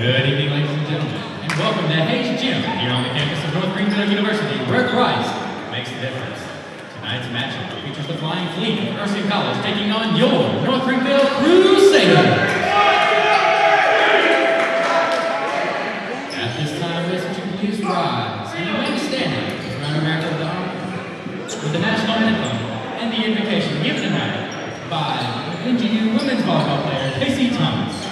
Good evening, ladies and gentlemen, and welcome to Hayes Gym here on the campus of North Greenville University, where Christ makes the difference. Tonight's matchup features the Flying Fleet of Erskine College taking on your North Greenville Crusaders. At this time, would you please rise and remain standing around America with the national anthem and the invocation given tonight by NGU women's volleyball player Casey Thomas.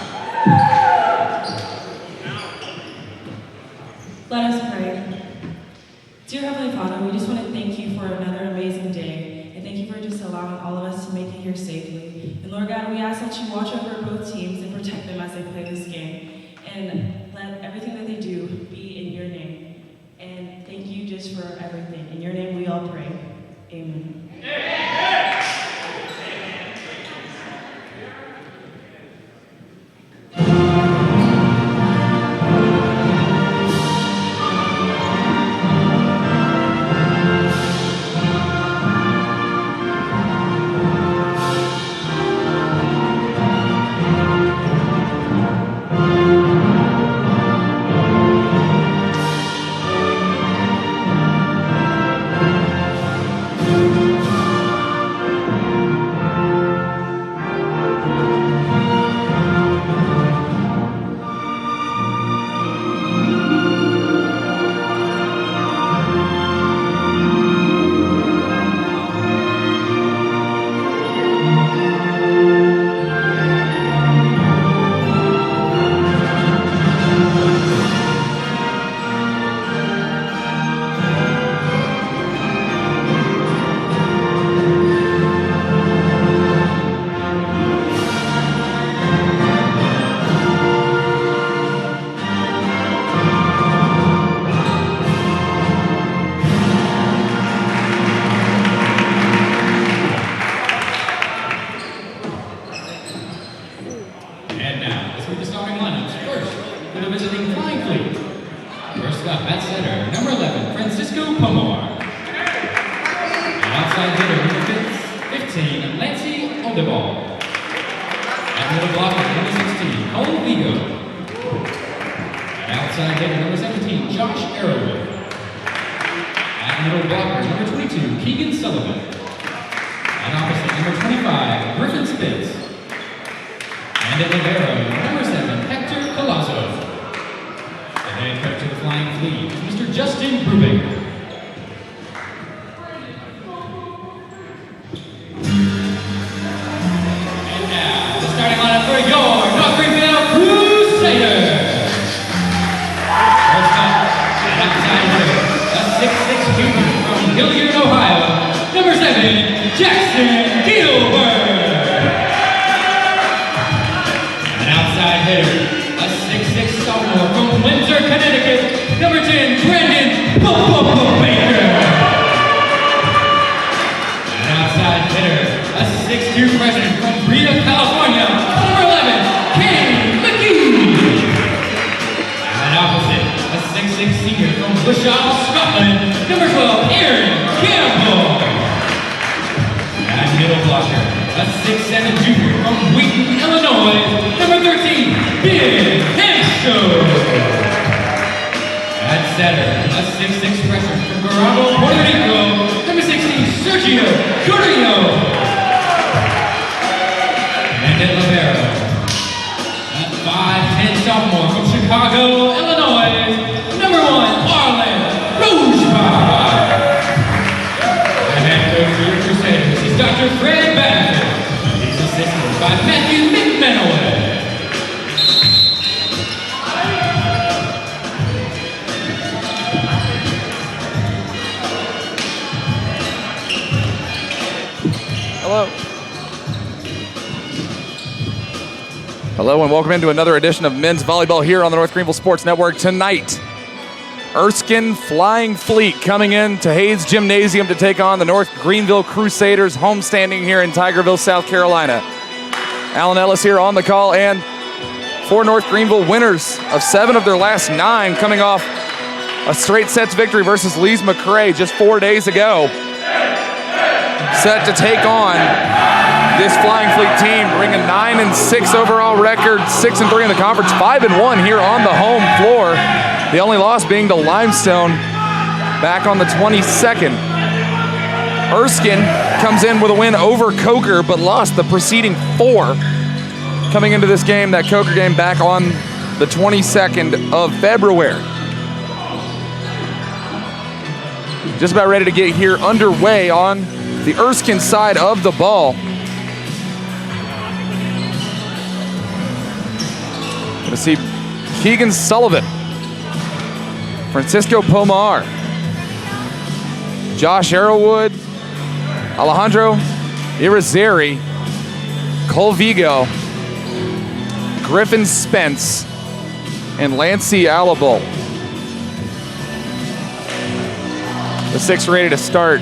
Let us pray. Dear Heavenly Father, we just want to thank you for another amazing day, and thank you for just allowing all of us to make it here safely. And Lord God, we ask that you watch over both teams and protect them as they play this game, and let everything that they do be in your name. And thank you just for everything. In your name we all pray. Amen. Hello and welcome into another edition of Men's Volleyball here on the North Greenville Sports Network. Tonight, Erskine Flying Fleet coming in to Hayes Gymnasium to take on the North Greenville Crusaders, homestanding here in Tigerville, South Carolina. Alan Ellis here on the call, and for North Greenville, winners of 7 of their last 9, coming off a straight sets victory versus Lees McRae just 4 days ago. Set to take on This Flying Fleet team bring a 9-6 overall record, 6-3 in the conference, 5-1 here on the home floor. The only loss being to Limestone back on the 22nd. Erskine comes in with a win over Coker, but lost the preceding 4 coming into this game, that Coker game back on the 22nd of February. Just about ready to get here underway on the Erskine side of the ball. Gonna see Keegan Sullivan, Francisco Pomar, Josh Arrowwood, Alejandro Irizarry, Cole Vigo, Griffin Spence, and Lancey Alabol. The 6 ready to start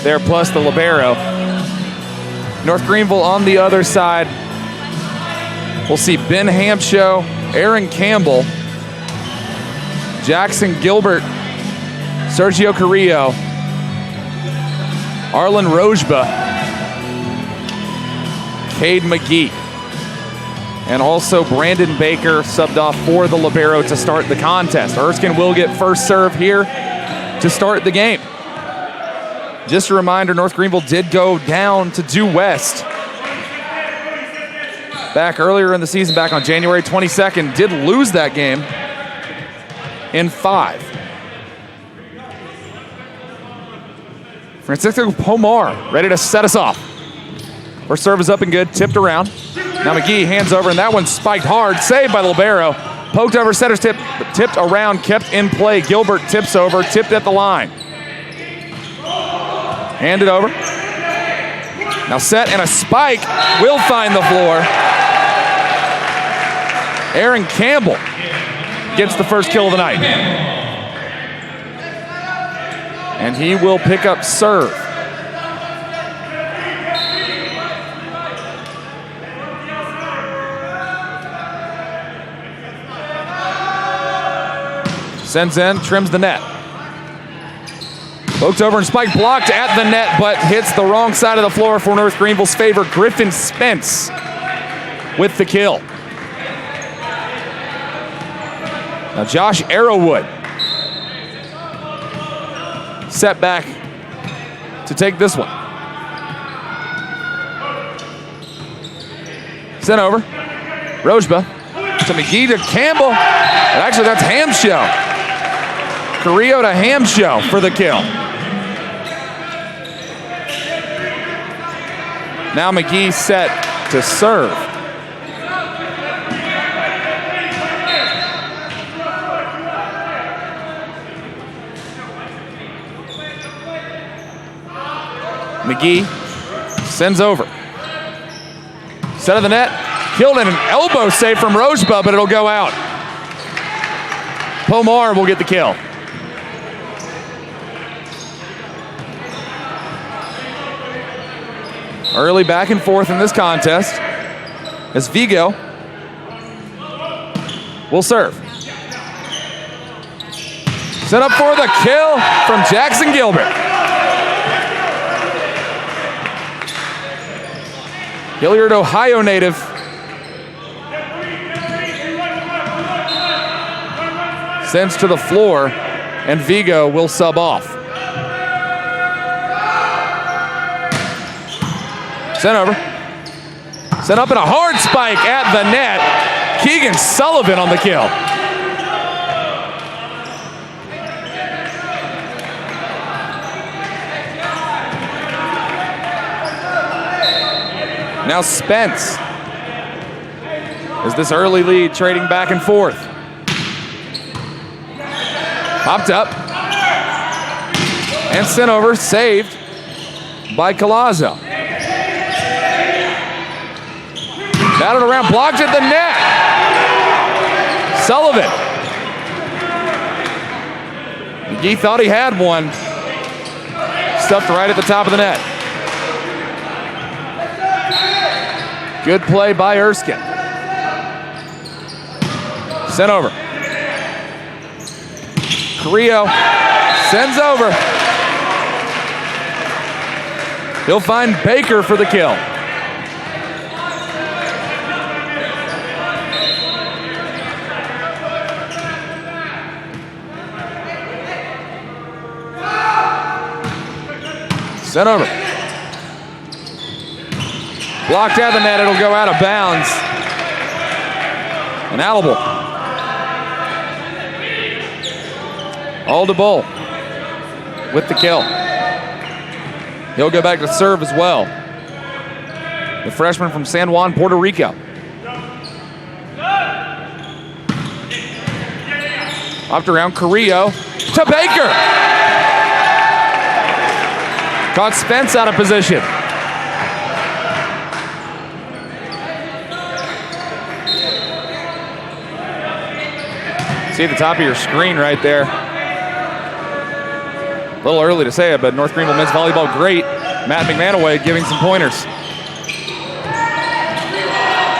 there, plus the libero. North Greenville on the other side. We'll see Ben Hampshow, Aaron Campbell, Jackson Gilbert, Sergio Carrillo, Arlen Rojba, Cade McGee, and also Brandon Baker subbed off for the libero to start the contest. Erskine will get first serve here to start the game. Just a reminder, North Greenville did go down to Due West back earlier in the season, back on January 22nd, did lose that game in 5. Francisco Pomar ready to set us off. First serve is up and good, tipped around. Now McGee hands over, and that one spiked hard, saved by the libero. Poked over, setter's tip, but tipped around, kept in play. Gilbert tips over, tipped at the line. Handed over. Now set and a spike will find the floor. Aaron Campbell gets the first kill of the night. And he will pick up serve. Sends in, trims the net. Poked over and spike blocked at the net, but hits the wrong side of the floor for North Greenville's favor. Griffin Spence with the kill. Now Josh Arrowwood set back to take this one. Sent over. Rojba to McGee to Campbell. And actually, that's Hampshow. Carrillo to Hampshow for the kill. Now McGee set to serve. McGee sends over. Set of the net. Killed in an elbow save from Rojba, but it'll go out. Pomar will get the kill. Early back and forth in this contest as Vigo will serve. Set up for the kill from Jackson Gilbert. Hilliard, Ohio native. Sends to the floor, and Vigo will sub off. Sent over. Sent up in a hard spike at the net. Keegan Sullivan on the kill. Now Spence. As this early lead trading back and forth. Popped up. And sent over, saved by Collazo. Battled around, blocked at the net. Sullivan. McGee thought he had one. Stuffed right at the top of the net. Good play by Erskine. Sent over. Carrillo sends over. He'll find Baker for the kill. Sent over. Blocked out the net, it'll go out of bounds. And Allable. Aldable with the kill. He'll go back to serve as well. The freshman from San Juan, Puerto Rico. Hopped around, Carrillo to Baker. Caught Spence out of position. See at the top of your screen right there. A little early to say it, but North Greenville men's volleyball great. Matt McManaway giving some pointers.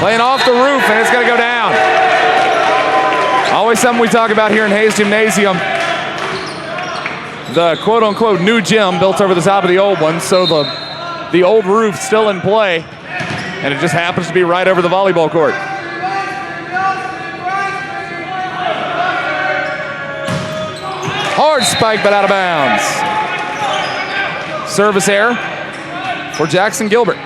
Playing off the roof, and it's going to go down. Always something we talk about here in Hayes Gymnasium. The quote-unquote new gym built over the top of the old one, so the old roof still in play, and it just happens to be right over the volleyball court. Hard spike, but out of bounds. Service error for Jackson Gilbert.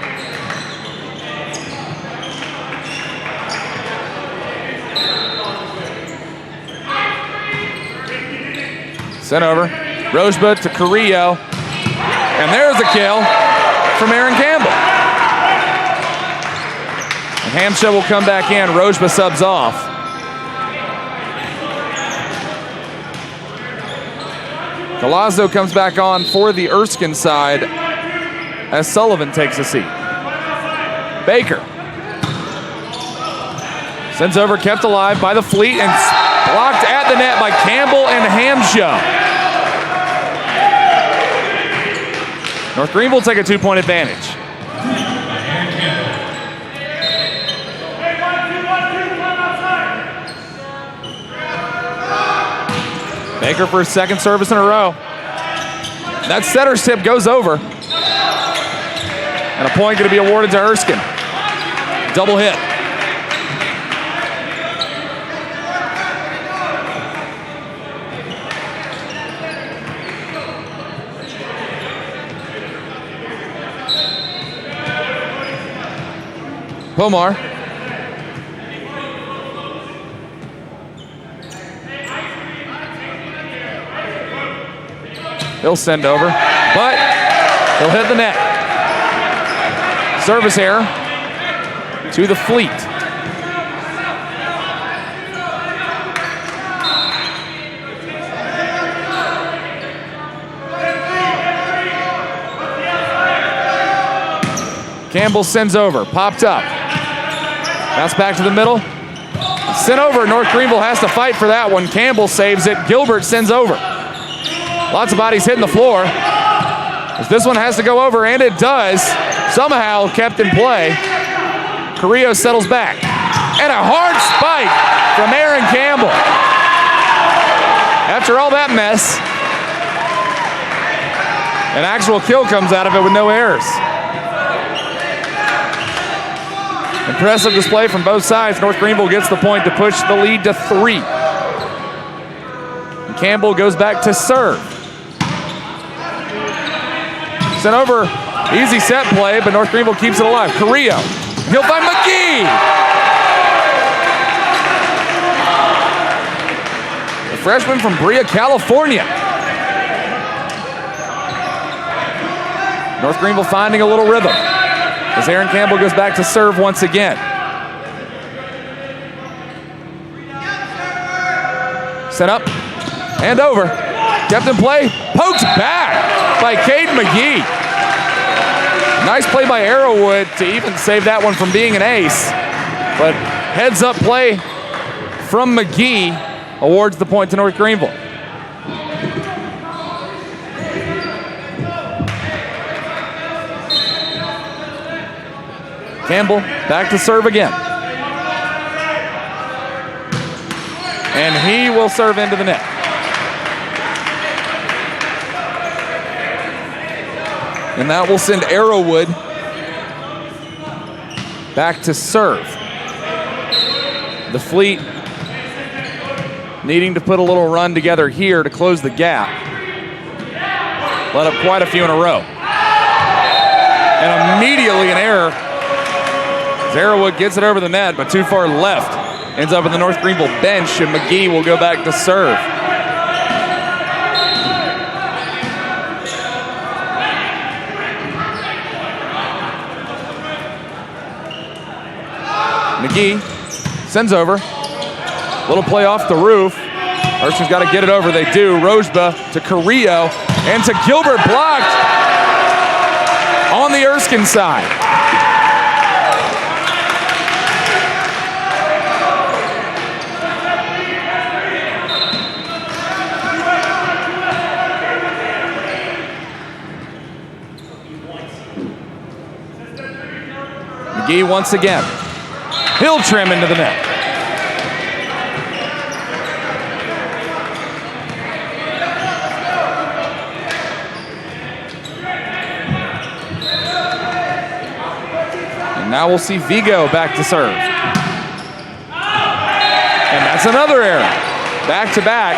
Sent over. Rosebud to Carrillo. And there's a kill from Aaron Campbell. And Hamshaw will come back in. Rosebud subs off. Galazzo comes back on for the Erskine side as Sullivan takes a seat. Baker sends over, kept alive by the Fleet, and blocked at the net by Campbell and Hamshaw. North Greenville take a 2-point advantage. Baker for his second service in a row. That setter's tip goes over. And a point going to be awarded to Erskine. Double hit. Pomar. He'll send over, but he'll hit the net. Service error to the Fleet. Campbell sends over, popped up. Bounce back to the middle. Sent over, North Greenville has to fight for that one. Campbell saves it, Gilbert sends over. Lots of bodies hitting the floor. As this one has to go over, and it does. Somehow kept in play. Carrillo settles back. And a hard spike from Aaron Campbell. After all that mess, an actual kill comes out of it with no errors. Impressive display from both sides. North Greenville gets the point to push the lead to 3. And Campbell goes back to serve. Sent over, easy set play, but North Greenville keeps it alive. Carrillo, he'll find McGee. The freshman from Brea, California. North Greenville finding a little rhythm as Aaron Campbell goes back to serve once again. Set up and over. Kept in play, poked back by Cade McGee. Nice play by Arrowwood to even save that one from being an ace. But heads up play from McGee awards the point to North Greenville. Campbell back to serve again. And he will serve into the net. And that will send Arrowwood back to serve. The Fleet needing to put a little run together here to close the gap. Let up quite a few in a row. Zarawood gets it over the net, but too far left. Ends up in the North Greenville bench, and McGee will go back to serve. McGee sends over. Little play off the roof. Erskine's got to get it over. They do. Rojba to Carrillo and to Gilbert, blocked on the Erskine side. McGee once again. He'll trim into the net. And now we'll see Vigo back to serve. And that's another error. Back to back,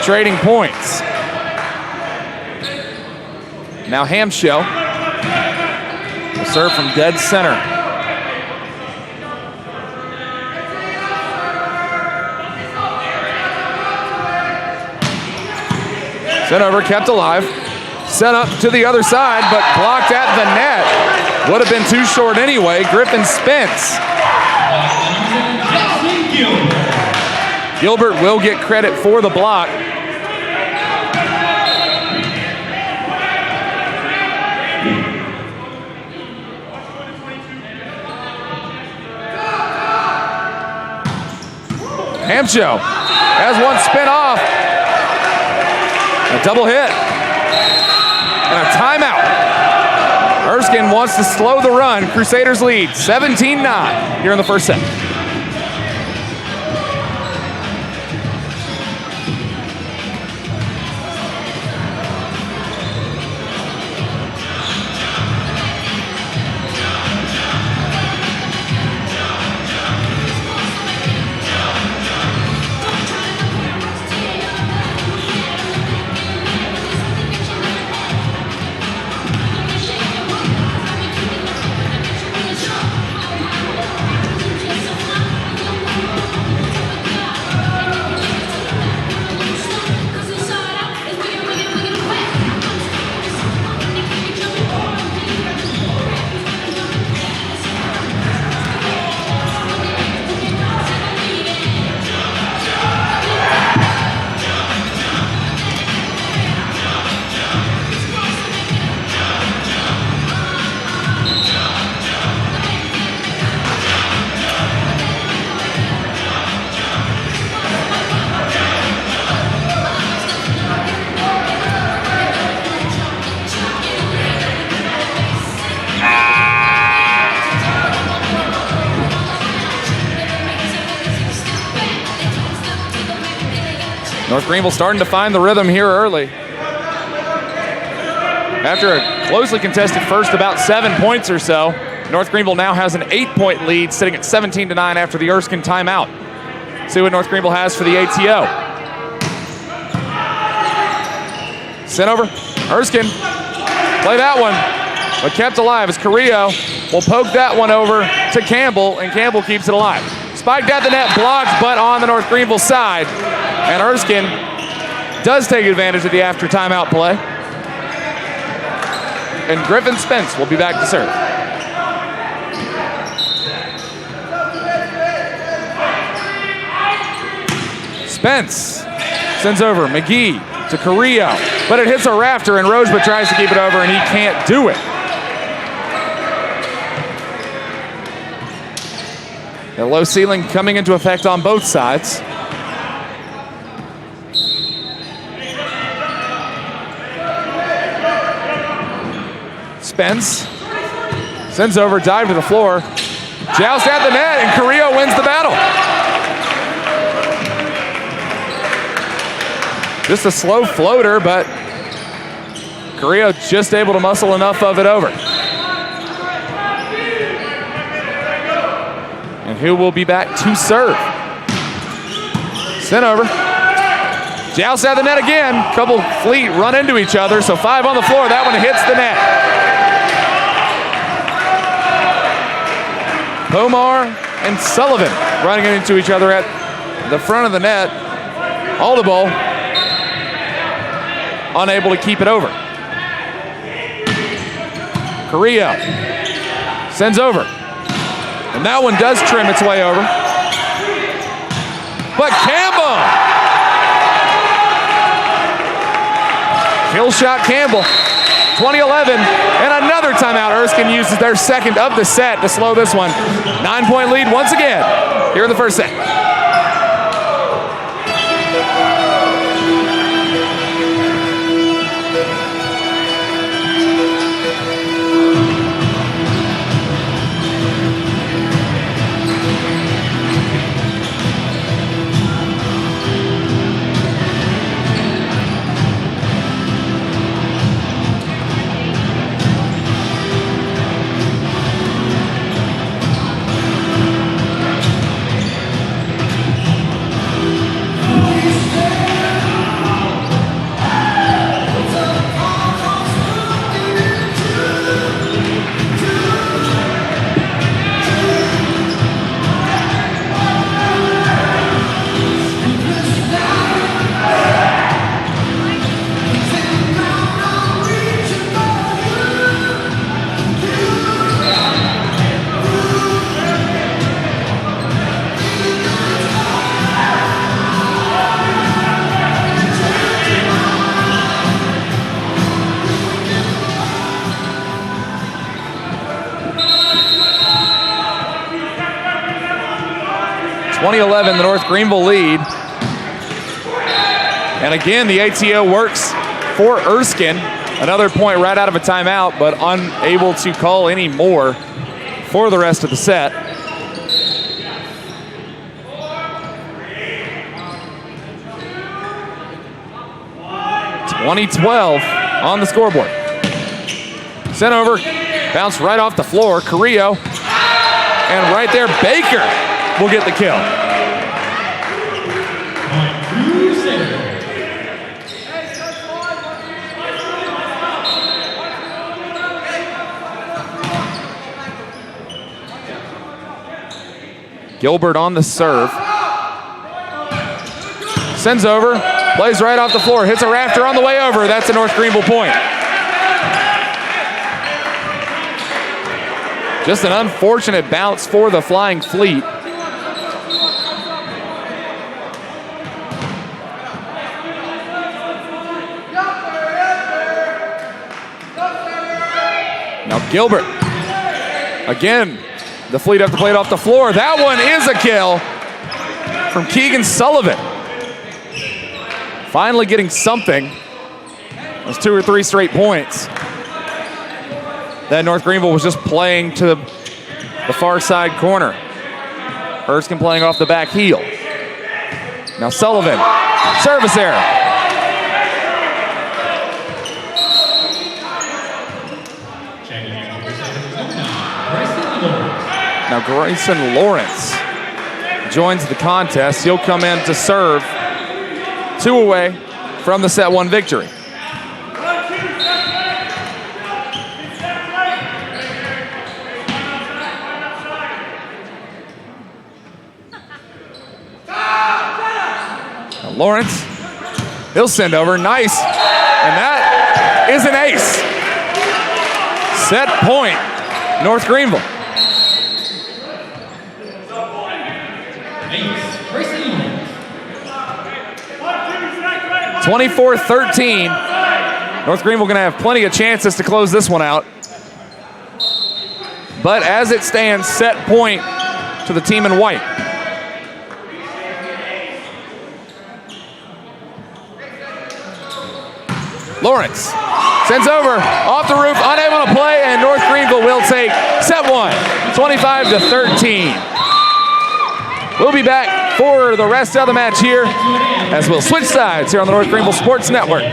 trading points. Now Hamshow will serve from dead center. Sent over, kept alive. Sent up to the other side, but blocked at the net. Would have been too short anyway. Griffin Spence. Gilbert will get credit for the block. Hamshow has one spin off. A double hit. And a timeout. Erskine wants to slow the run. Crusaders lead 17-9 here in the first set. North Greenville starting to find the rhythm here early. After a closely contested first, about 7 points or so, North Greenville now has an 8-point lead, sitting at 17-9 after the Erskine timeout. See what North Greenville has for the ATO. Sent over, Erskine, play that one, but kept alive as Carrillo will poke that one over to Campbell, and Campbell keeps it alive. Spiked at the net, blocked, but on the North Greenville side. And Erskine does take advantage of the after timeout play. And Griffin Spence will be back to serve. Spence sends over McGee to Carrillo, but it hits a rafter and Rojba tries to keep it over and he can't do it. The low ceiling coming into effect on both sides. Spence sends over, dive to the floor, joust at the net, and Carrillo wins the battle. Just a slow floater, but Carrillo just able to muscle enough of it over. And who will be back to serve? Sent over. Joust at the net again. Couple fleet run into each other, so 5 on the floor. That one hits the net. Pomar and Sullivan running into each other at the front of the net. Volleyball unable to keep it over. Carrillo sends over. And that one does trim its way over. But Campbell! Kill shot Campbell. 2011, and another timeout. Erskine uses their second of the set to slow this one. 9-point lead once again here in the first set. 2011, the North Greenville lead. And again, the ATO works for Erskine. Another point right out of a timeout, but unable to call any more for the rest of the set. .2012 on the scoreboard. Sent over, bounced right off the floor. Carrillo, and right there, Baker will get the kill. Gilbert on the serve. Sends over, plays right off the floor, hits a rafter on the way over. That's a North Greenville point. Just an unfortunate bounce for the Flying Fleet. Now Gilbert, again, the Fleet have to play it off the floor. That one is a kill from Keegan Sullivan. Finally getting something. Those 2 or 3 straight points. That North Greenville was just playing to the far side corner. Erskine playing off the back heel. Now Sullivan, service error. Now Grayson Lawrence joins the contest. He'll come in to serve 2 away from the set 1 victory. Now Lawrence, he'll send over, nice. And that is an ace. Set point, North Greenville. 24-13. North Greenville going to have plenty of chances to close this one out. But as it stands, set point to the team in white. Lawrence sends over, off the roof, unable to play, and North Greenville will take set 1, 25-13. We'll be back for the rest of the match here as we'll switch sides here on the North Greenville Sports Network.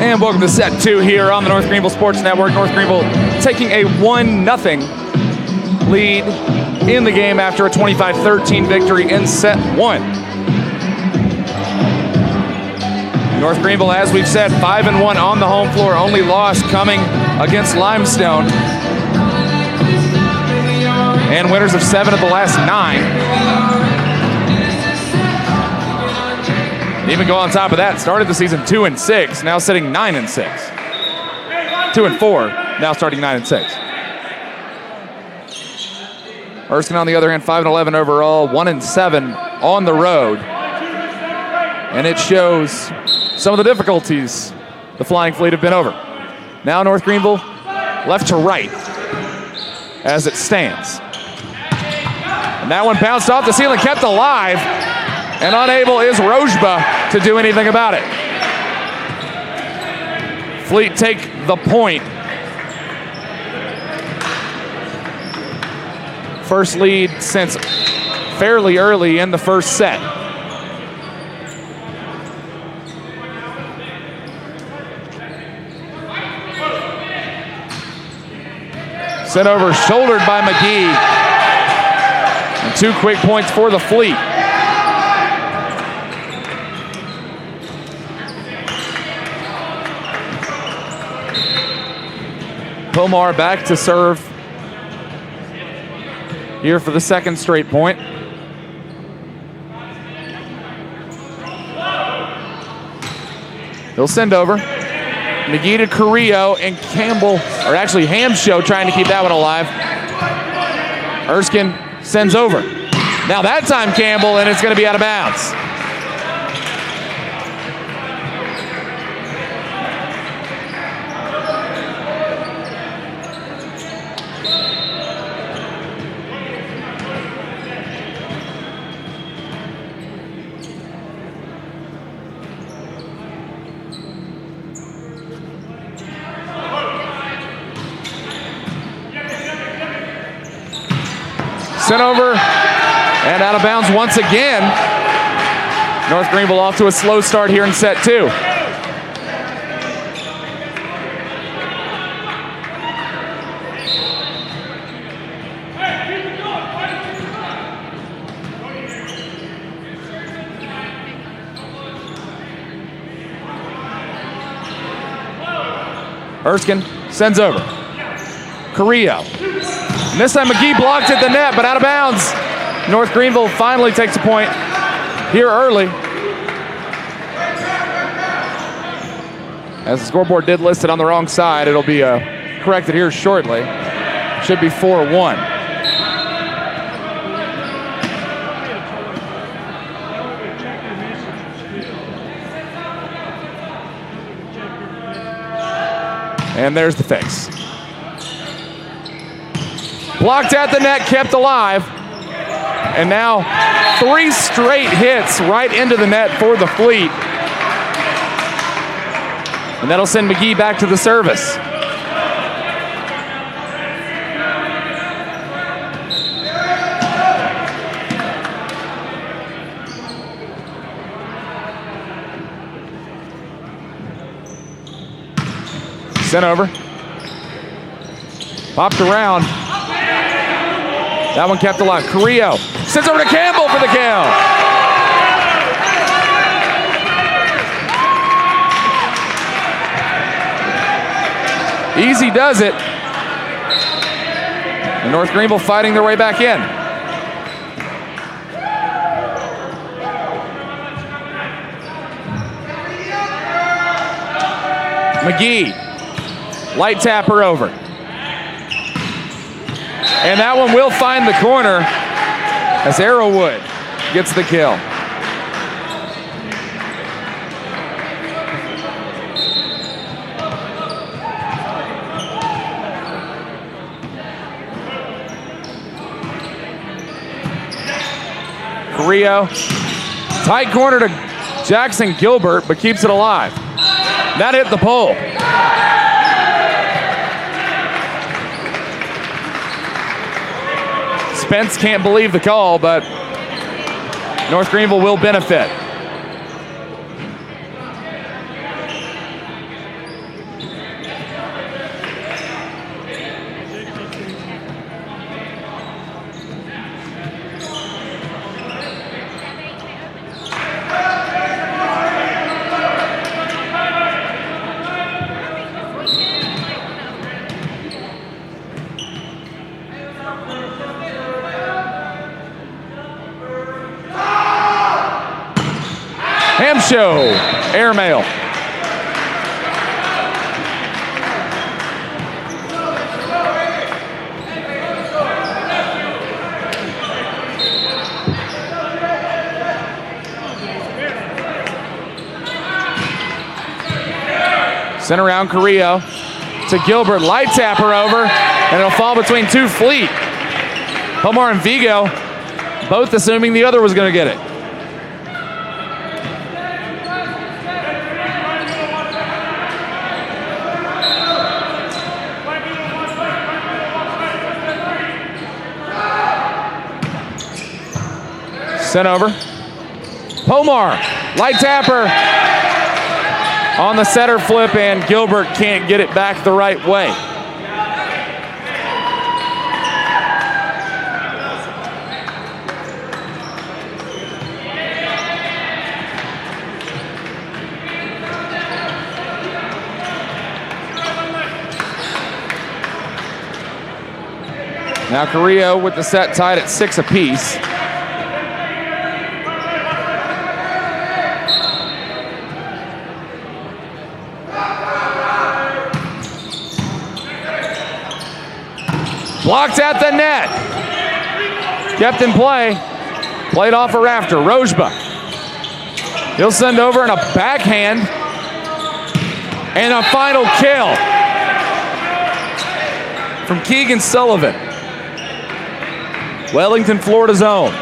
And welcome to set 2 here on the North Greenville Sports Network. North Greenville taking a 1-0 lead in the game after a 25-13 victory in set 1. North Greenville, as we've said, 5-1 on the home floor, only loss coming against Limestone. And winners of 7 of the last 9. Even go on top of that, started the season 2-6, now sitting 9-6. 2-4, now starting 9-6. Erskine, on the other hand, 5-11 overall, 1-7 on the road. And it shows some of the difficulties the Flying Fleet have been over. Now North Greenville left to right as it stands. And that one bounced off the ceiling, kept alive, and unable is Rojba to do anything about it. Fleet take the point. First lead since fairly early in the first set. Sent over, shouldered by McGee. And 2 quick points for the Fleet. Pomar back to serve here for the second straight point. He'll send over. McGee to Carrillo, and Campbell, or actually Hamshow, trying to keep that one alive. Erskine sends over. Now that time Campbell, and it's going to be out of bounds. Sent over and out of bounds once again. North Greenville off to a slow start here in set 2. Erskine sends over. Carrillo. And this time McGee blocked at the net, but out of bounds. North Greenville finally takes a point here early. As the scoreboard did list it on the wrong side, it'll be corrected here shortly. Should be 4-1. And there's the fix. Blocked at the net, kept alive. And now 3 straight hits right into the net for the Fleet. And that'll send McGee back to the service. Sent over. Popped around. That one kept alive. Carrillo sends over to Campbell for the kill. Easy does it. And North Greenville fighting their way back in. McGee, light tapper over. And that one will find the corner as Arrowwood gets the kill. Carrillo, tight corner to Jackson Gilbert, but keeps it alive. That hit the pole. Spence can't believe the call, but North Greenville will benefit. Nacho, airmail. Sent around Carrillo to Gilbert. Light tapper over, and it'll fall between two Fleet. Pomar and Vigo both assuming the other was going to get it. Sent over. Pomar, light tapper on the setter flip, and Gilbert can't get it back the right way. Now Carrillo with the set tied at 6 apiece. Blocked at the net. Kept in play. Played off a rafter. Rojba. He'll send over in a backhand. And a final kill from Keegan Sullivan. Wellington, Florida's own.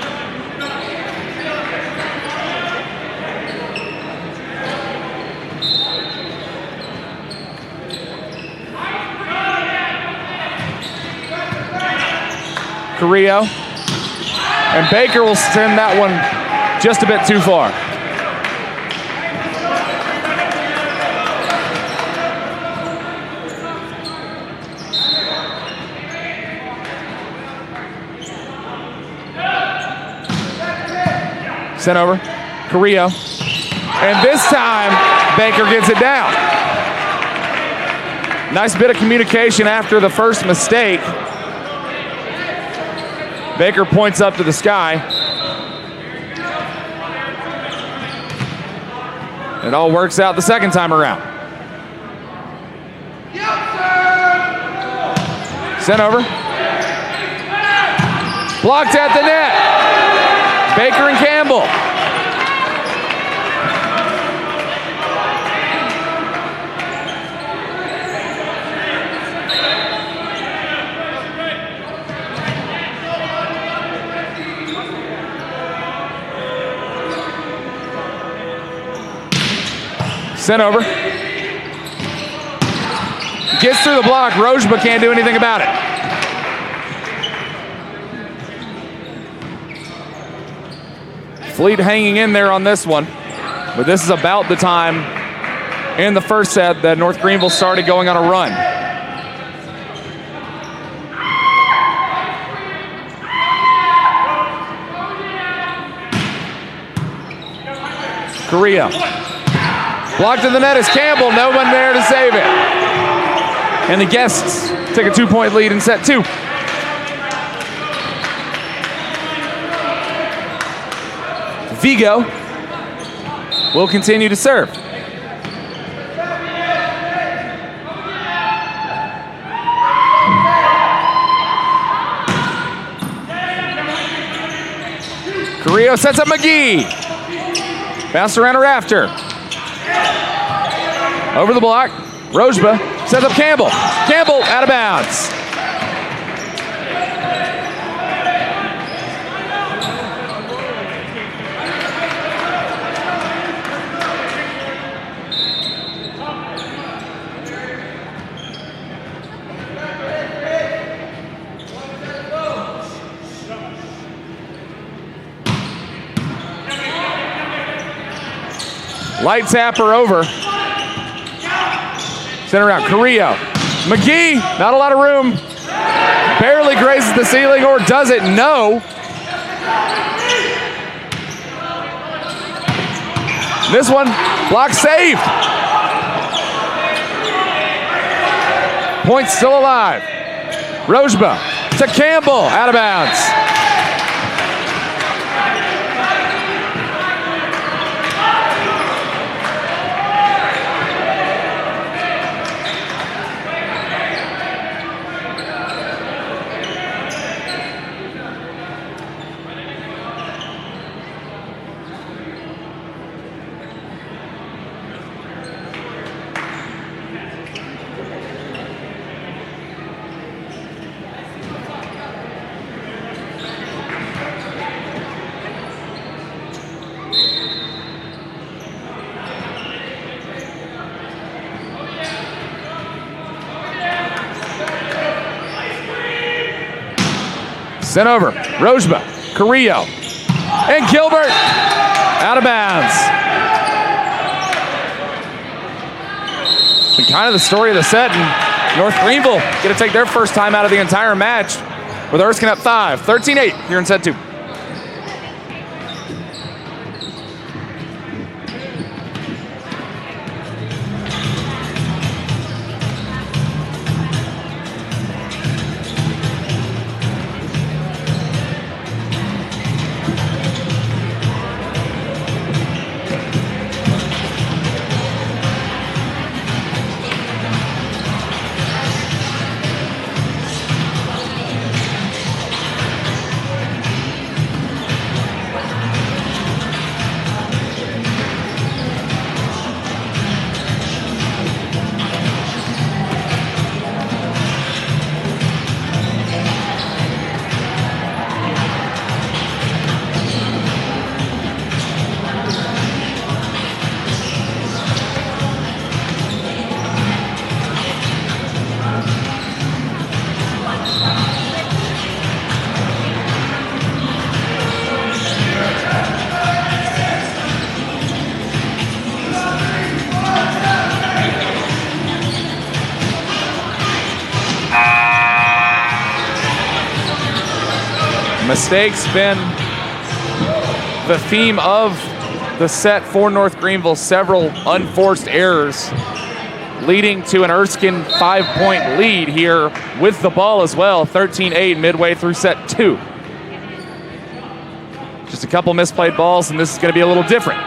Carrillo. And Baker will send that one just a bit too far. Sent over. Carrillo. And this time, Baker gets it down. Nice bit of communication after the first mistake. Baker points up to the sky. It all works out the second time around. Sent over. Blocked at the net. Baker and Campbell. Sent over. Gets through the block. Rojba can't do anything about it. Fleet hanging in there on this one. But this is about the time in the first set that North Greenville started going on a run. Carrillo. Blocked to the net is Campbell. No one there to save it. And the guests take a 2-point lead in set 2. Vigo will continue to serve. Carrillo sets up McGee. Bounced around a rafter. Over the block, Rojba sets up Campbell. Campbell out of bounds. Light tapper over. Center out, Carrillo. McGee, not a lot of room. Barely grazes the ceiling, or does it? No. This one, block saved. Point still alive. Rojba to Campbell, out of bounds. Sent over. Rojba, Carrillo, and Gilbert out of bounds. It's been kind of the story of the set, and North Greenville going to take their first time out of the entire match with Erskine at 5. 13-8 here in set 2. Mistakes been the theme of the set for North Greenville. Several unforced errors leading to an Erskine 5-point lead here with the ball as well. 13-8 midway through set 2. Just a couple misplayed balls, and this is going to be a little different.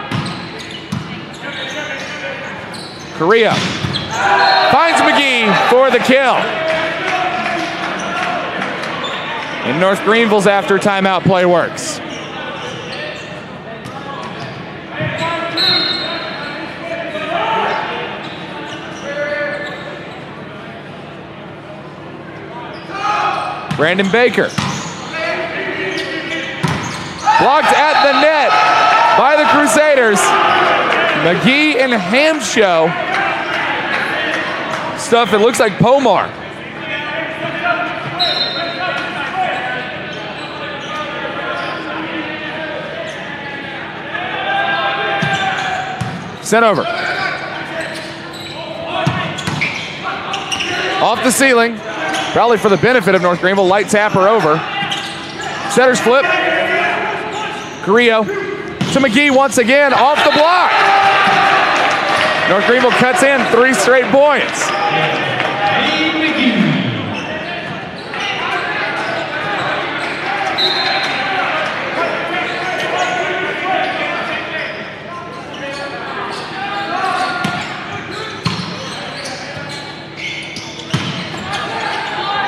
Correa finds McGee for the kill. And North Greenville's after timeout play works. Brandon Baker. Blocked at the net by the Crusaders. McGee and Hamshow. Stuff, it looks like Pomar. Sent over. Off the ceiling. Probably for the benefit of North Greenville. Light tapper over. Setter's flip. Carrillo to McGee once again. Off the block. North Greenville cuts in 3 straight points.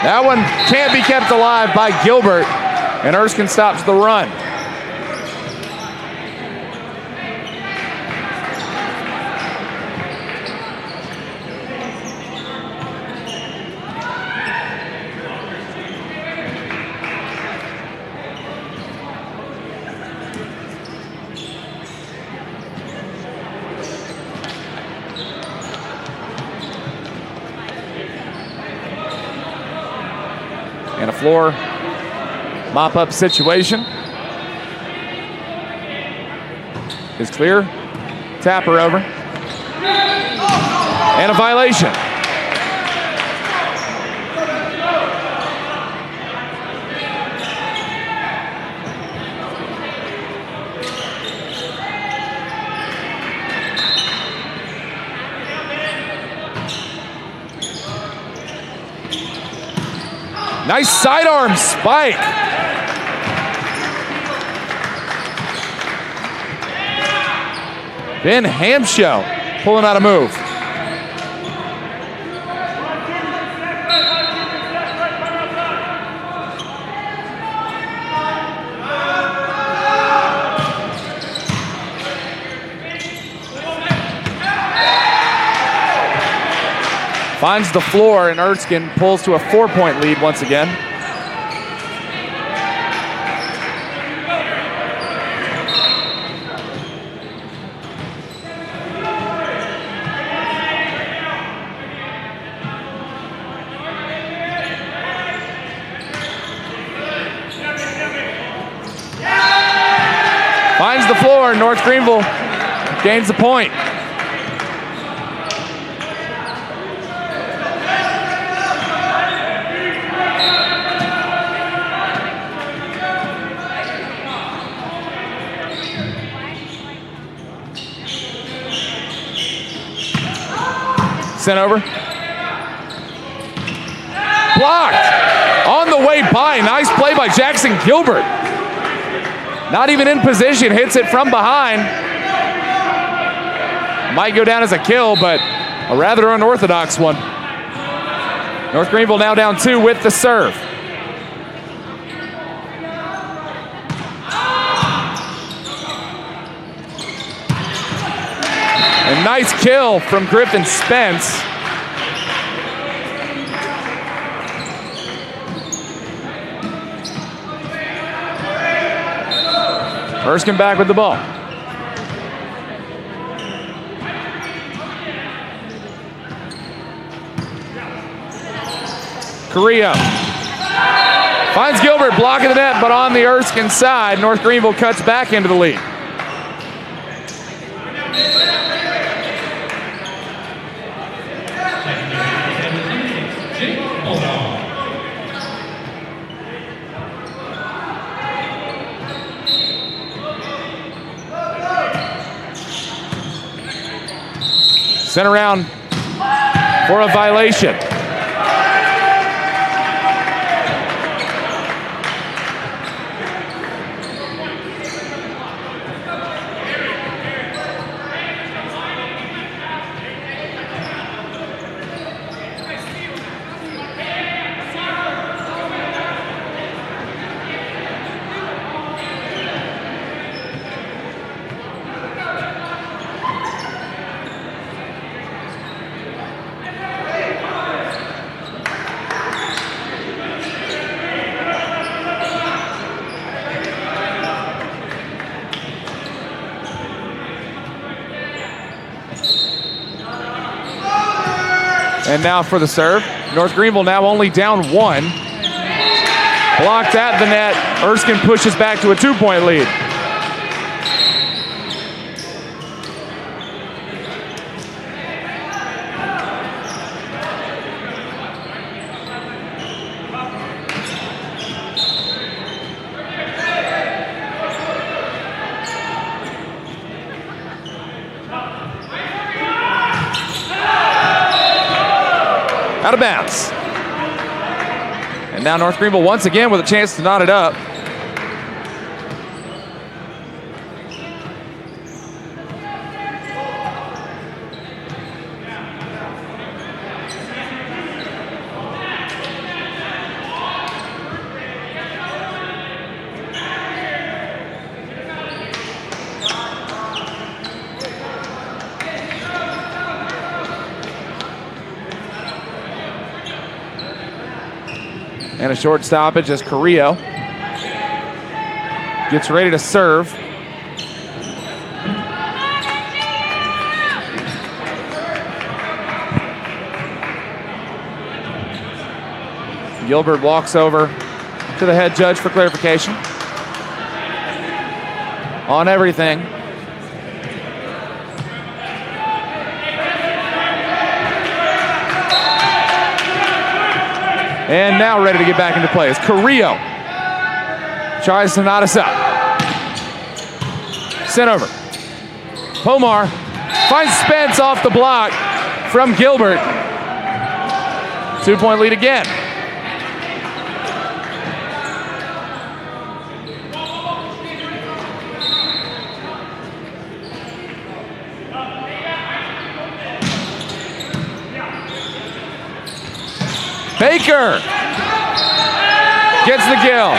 That one can't be kept alive by Gilbert, and Erskine stops the run. And a floor mop-up situation is clear. Tapper over. And a violation. Nice sidearm spike. Ben Hamshow pulling out a move. Finds the floor, and Erskine pulls to a 4-point lead once again. score. North Greenville gains the point. Sent over. Blocked. On the way by. Nice play by Jackson Gilbert. Not even in position. Hits it from behind. Might go down as a kill, but a rather unorthodox one. North Greenville now down 2 with the serve. A nice kill from Griffin Spence. Erskine back with the ball. Carrillo finds Gilbert blocking the net, but on the Erskine side, North Greenville cuts back into the lead. Sent around for a violation. And now for the serve. North Greenville now only down 1. Blocked at the net. Erskine pushes back to a 2-point lead. Out of bounds. And now North Greenville once again with a chance to knot it up. And a short stoppage as Carrillo gets ready to serve. Gilbert walks over to the head judge for clarification on everything. And now ready to get back into play as Carrillo tries to knot us up. Sent over. Pomar finds Spence off the block from Gilbert. 2-point lead again. Baker gets the kill.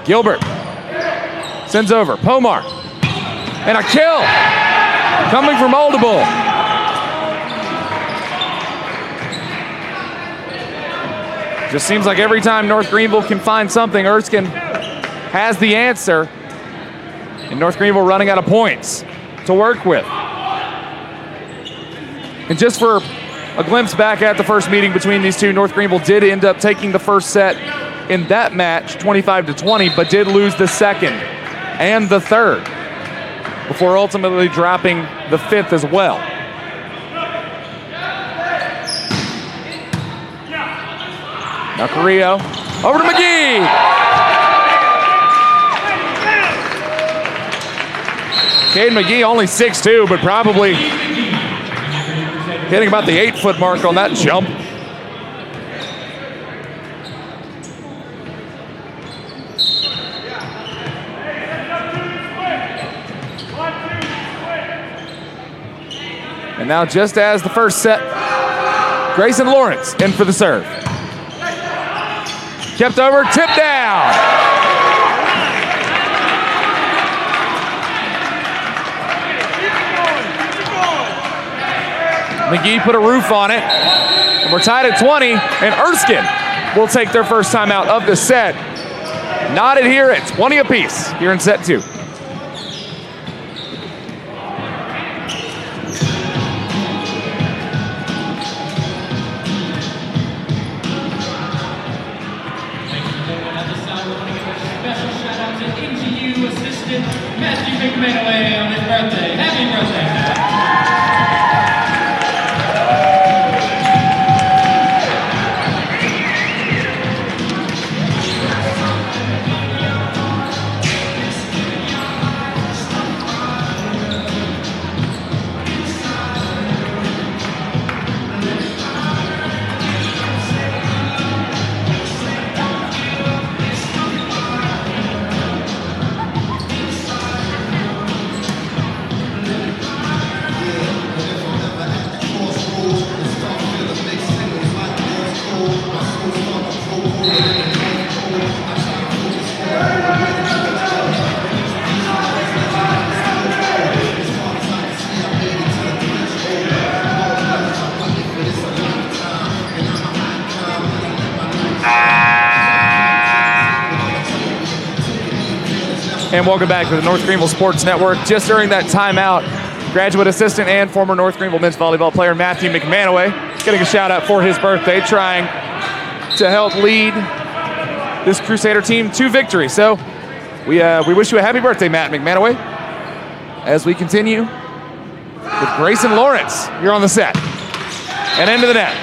Gilbert sends over. Pomar. And a kill coming from Oldable. Just seems like every time North Greenville can find something, Erskine has the answer. And North Greenville running out of points to work with. And just for a glimpse back at the first meeting between these two, North Greenville did end up taking the first set in that match, 25-20, but did lose the second and the third before ultimately dropping the fifth as well. Now Carrillo over to McGee. Caden McGee only 6'2", but probably hitting about the 8-foot mark on that jump. And now, just as the first set, Grayson Lawrence in for the serve. Kept over, tipped down. McGee put a roof on it, and we're tied at 20, and Erskine will take their first timeout of the set. Knotted here at 20 apiece here in set 2. Special shout out to NGU assistant Matthew McManaway on his birthday. Happy birthday, Matt. And welcome back to the North Greenville Sports Network. Just during that timeout, graduate assistant and former North Greenville men's volleyball player Matthew McManaway getting a shout out for his birthday, trying to help lead this Crusader team to victory. So we wish you a happy birthday, Matt McManaway, as we continue with Grayson Lawrence here on the set and into the net.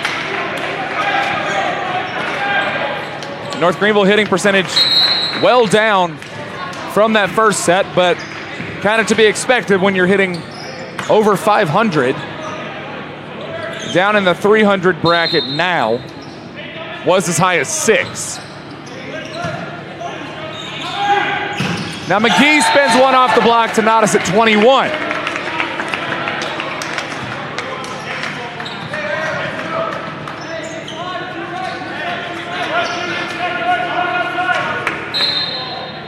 North Greenville hitting percentage well down from that first set, but kind of to be expected when you're hitting over 500. Down in the 300 bracket now, was as high as 6. Now McGee spins one off the block to knot us at 21.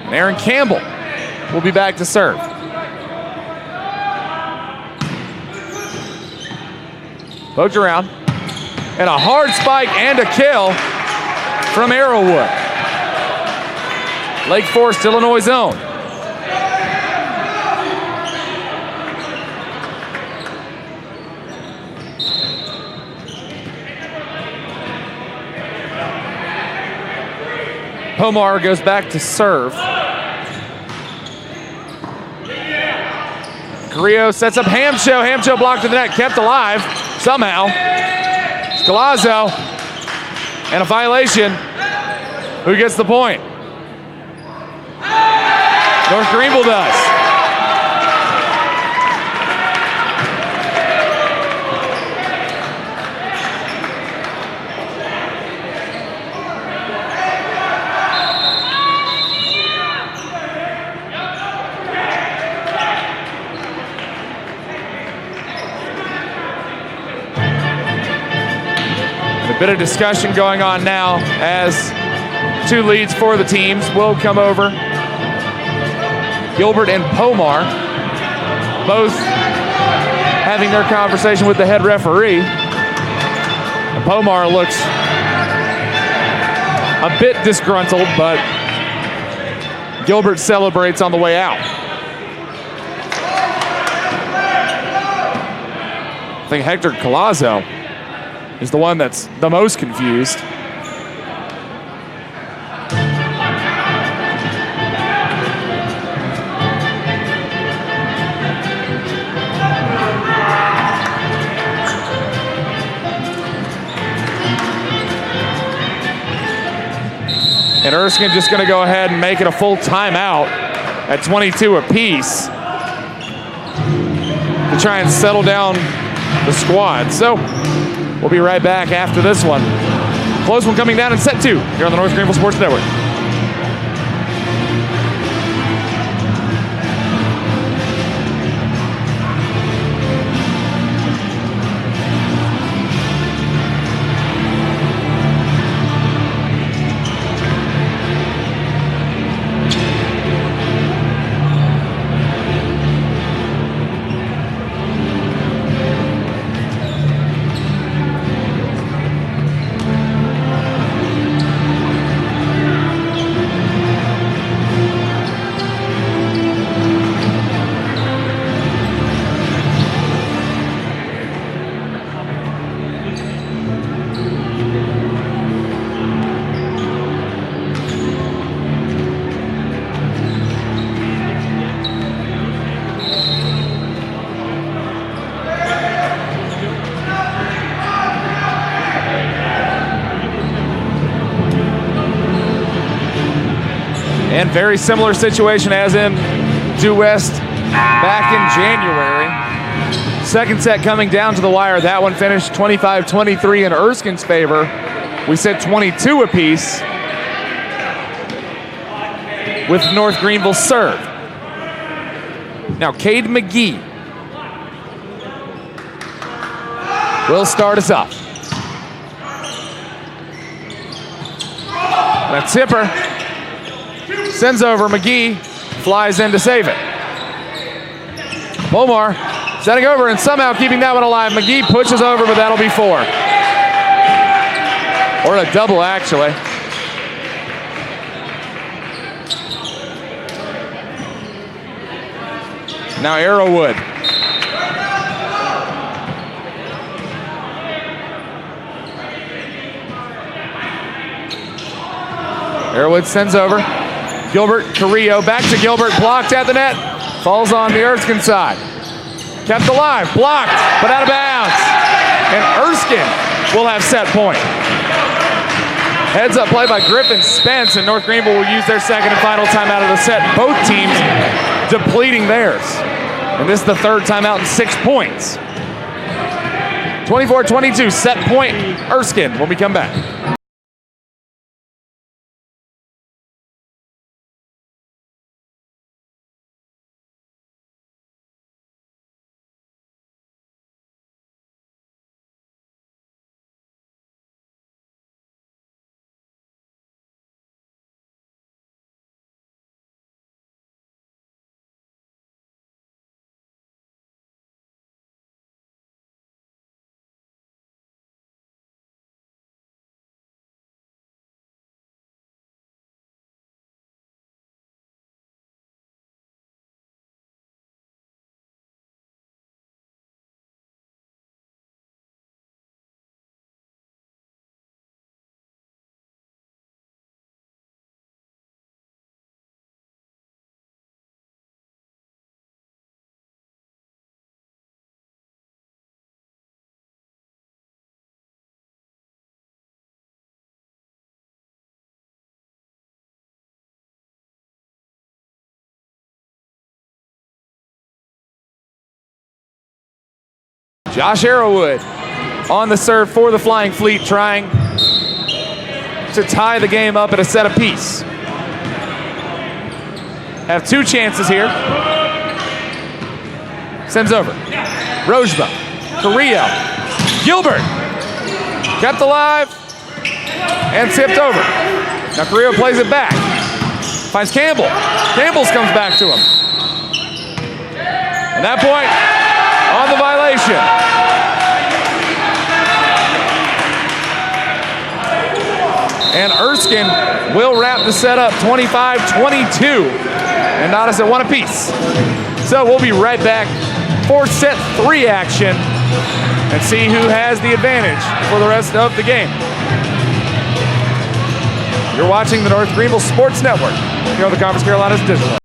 And Aaron Campbell will be back to serve. Poked around. And a hard spike and a kill from Arrowwood. Lake Forest, Illinois zone. Pomar goes back to serve. Carrillo sets up Hamsho. Hamsho blocked to the net, kept alive somehow. Scalazzo, and a violation. Who gets the point? North Greenville does. A bit of discussion going on now as two leads for the teams will come over. Gilbert and Pomar both having their conversation with the head referee. And Pomar looks a bit disgruntled, but Gilbert celebrates on the way out. I think Hector Colazo is the one that's the most confused. And Erskine just going to go ahead and make it a full timeout at 22 apiece to try and settle down the squad. So we'll be right back after this one. Close one coming down in set 2 here on the North Greenville Sports Network. And very similar situation as in Due West back in January. Second set coming down to the wire. That one finished 25-23 in Erskine's favor. We said 22 apiece with North Greenville serve. Now Cade McGee will start us off. That tipper sends over. McGee flies in to save it. Bomar setting over and somehow keeping that one alive. McGee pushes over, but that'll be 4. Or a double, actually. Now Arrowwood. Arrowwood sends over. Gilbert, Carrillo, back to Gilbert, blocked at the net. Falls on the Erskine side. Kept alive, blocked, but out of bounds. And Erskine will have set point. Heads up play by Griffin Spence, and North Greenville will use their second and final timeout of the set. Both teams depleting theirs. And this is the third timeout in 6 points. 24-22, set point Erskine when we come back. Josh Arrowwood on the serve for the Flying Fleet, trying to tie the game up at a set apiece. Have 2 chances here. Sends over. Rojba, Carrillo, Gilbert, kept alive and tipped over. Now Carrillo plays it back. Finds Campbell. Campbell's comes back to him. At that point, on the violation. And Erskine will wrap the set up 25-22. And Nodis at one apiece. So we'll be right back for set 3 action and see who has the advantage for the rest of the game. You're watching the North Greenville Sports Network here on the Conference Carolinas Digital.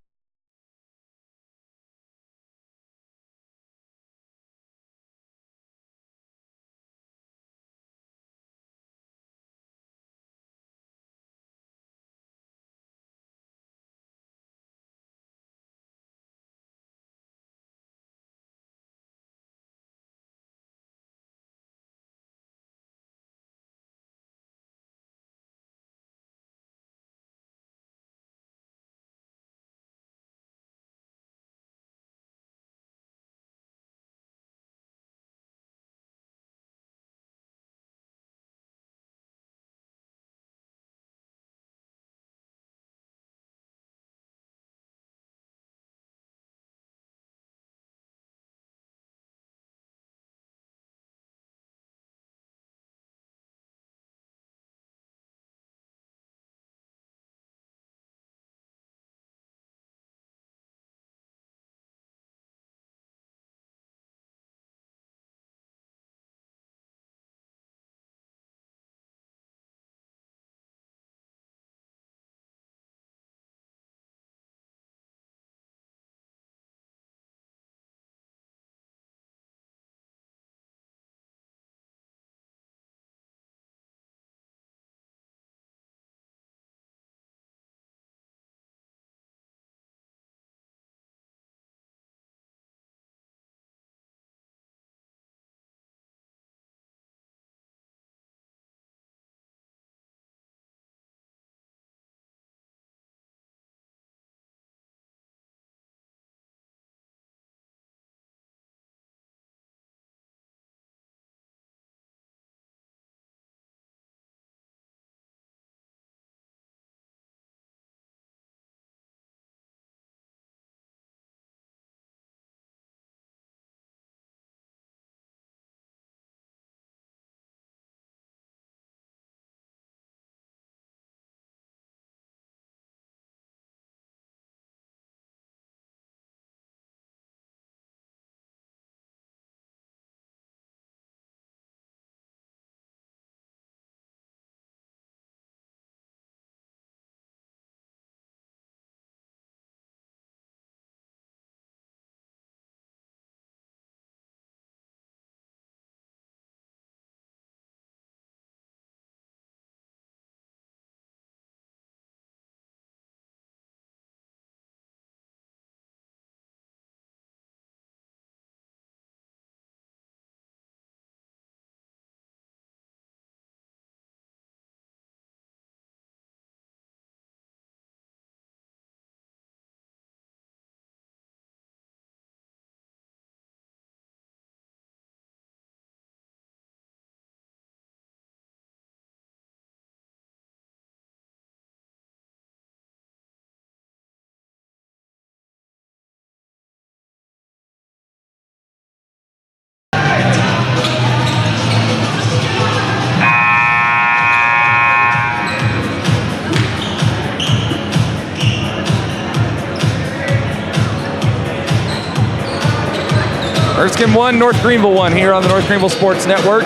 Erskine 1, North Greenville 1 here on the North Greenville Sports Network.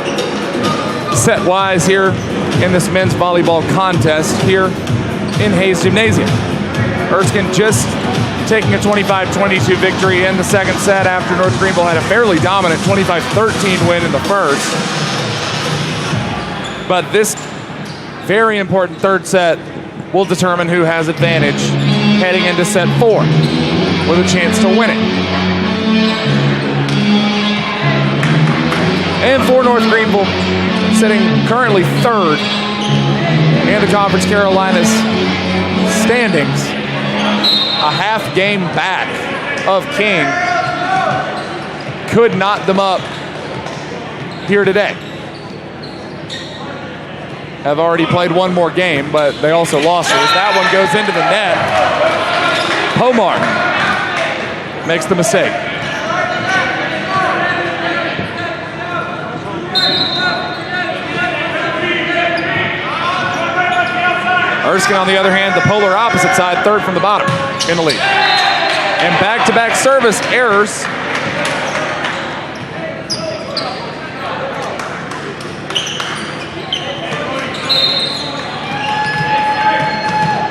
Set-wise here in this men's volleyball contest here in Hayes Gymnasium. Erskine just taking a 25-22 victory in the second set after North Greenville had a fairly dominant 25-13 win in the first. But this very important third set will determine who has advantage heading into set 4 with a chance to win it. And for North Greenville, sitting currently third in the Conference Carolinas standings, a half game back of King, could knot them up here today. Have already played one more game, but they also lost it. As that one goes into the net, Pomar makes the mistake. Erskine, on the other hand, the polar opposite side, third from the bottom in the lead. And back-to-back service errors.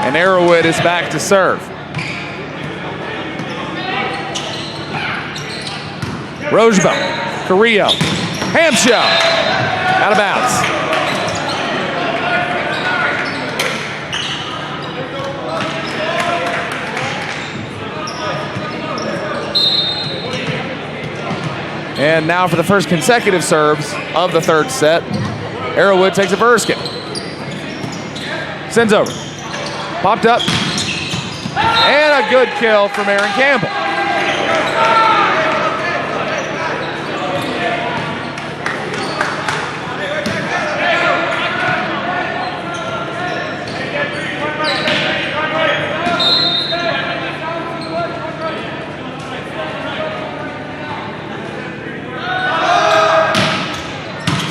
And Arrowwood is back to serve. Rojbo, Carrillo, Hamshow, out of bounds. And now for the first consecutive serves of the third set, Arrowwood takes it for Erskine. Sends over. Popped up. And a good kill from Aaron Campbell.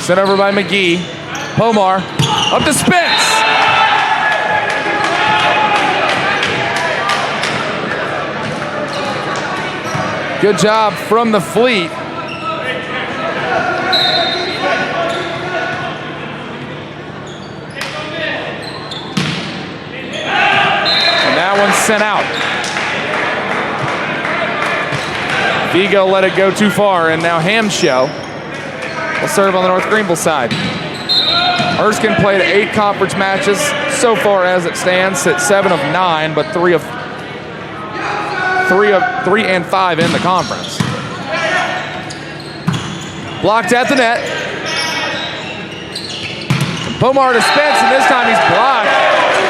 Sent over by McGee. Pomar up to Spence. Good job from the Fleet. And that one's sent out. Vigo let it go too far, and now Hamshow will serve on the North Greenville side. Erskine played 8 conference matches so far as it stands at 7 of 9, but 3 and 5 in the conference. Blocked at the net. Pomar to Spence, and this time he's blocked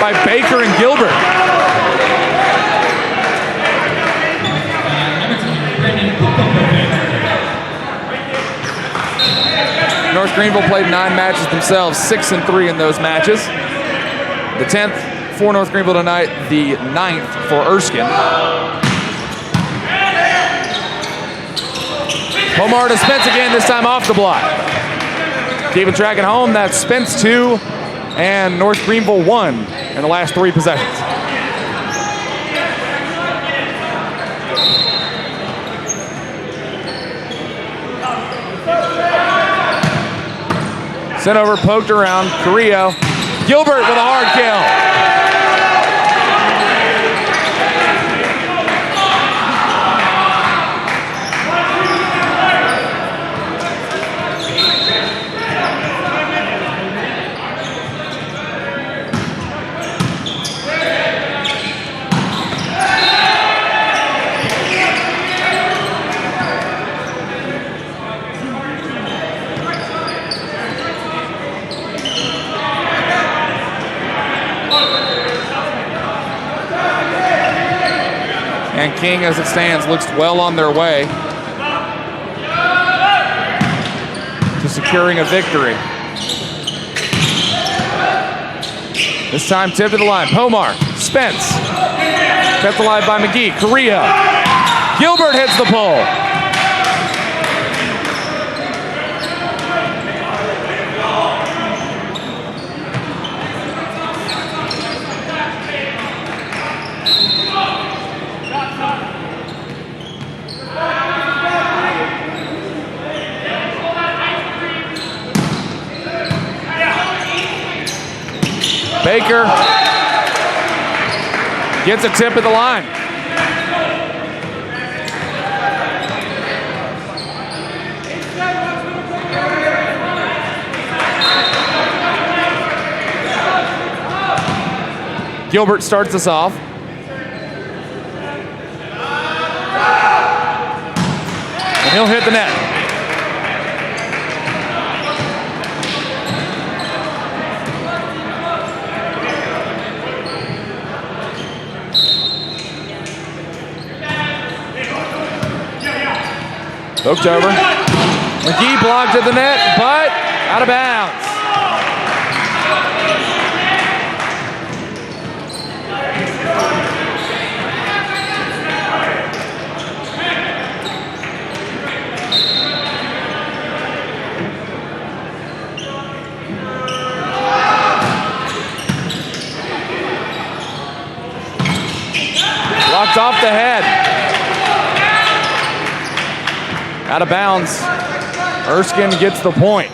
by Baker and Gilbert. North Greenville played 9 matches themselves, 6 and 3 in those matches. The 10th for North Greenville tonight, the 9th for Erskine. Pomar to Spence again, this time off the block. Keeping track at home, that's Spence 2 and North Greenville 1 in the last 3 possessions. Sent over, poked around, Carrillo. Gilbert with a hard kill. And King, as it stands, looks well on their way to securing a victory. This time tipped to the line. Pomar, Spence, kept alive by McGee. Carrillo, Gilbert hits the pole. Baker gets a tip at the line. Gilbert starts us off. And he'll hit the net. Poked over. McGee blocked at the net, but out of bounds. Out of bounds. Erskine gets the point.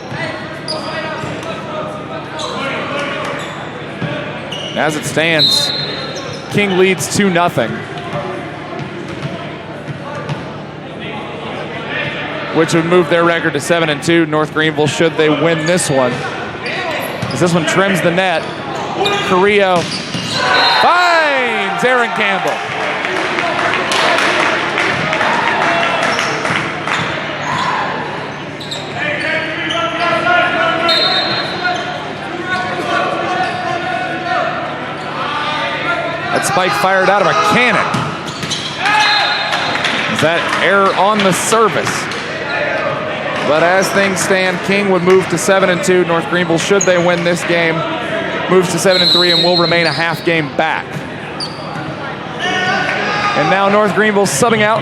As it stands, King leads 2-0. Which would move their record to 7-2. North Greenville, should they win this one. As this one trims the net. Carrillo finds Aaron Campbell. That spike fired out of a cannon. Is that error on the service? But as things stand, King would move to 7-2. North Greenville, should they win this game, moves to 7-3 and will remain a half game back. And now North Greenville subbing out.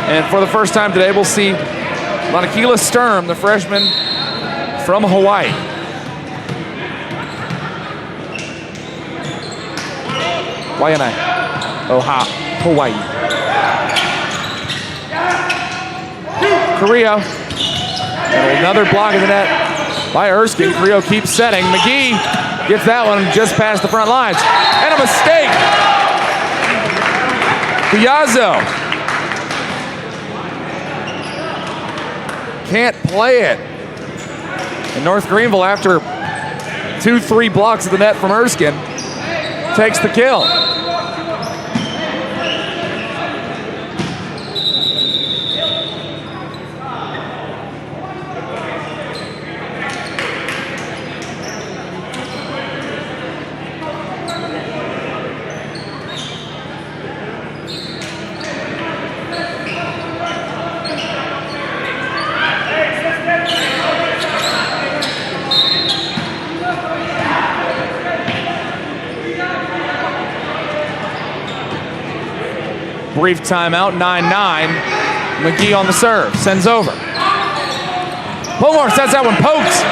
And for the first time today, we'll see Lanakila Sturm, the freshman from Hawaii. Waianae, Hawaii. Carrillo. And another block of the net by Erskine. Carrillo keeps setting. McGee gets that one just past the front lines. And a mistake. Piazzo can't play it. And North Greenville, after 2-3 blocks of the net from Erskine, takes the kill. Brief timeout, 9-9. McGee on the serve, sends over. Pomar sets that one, pokes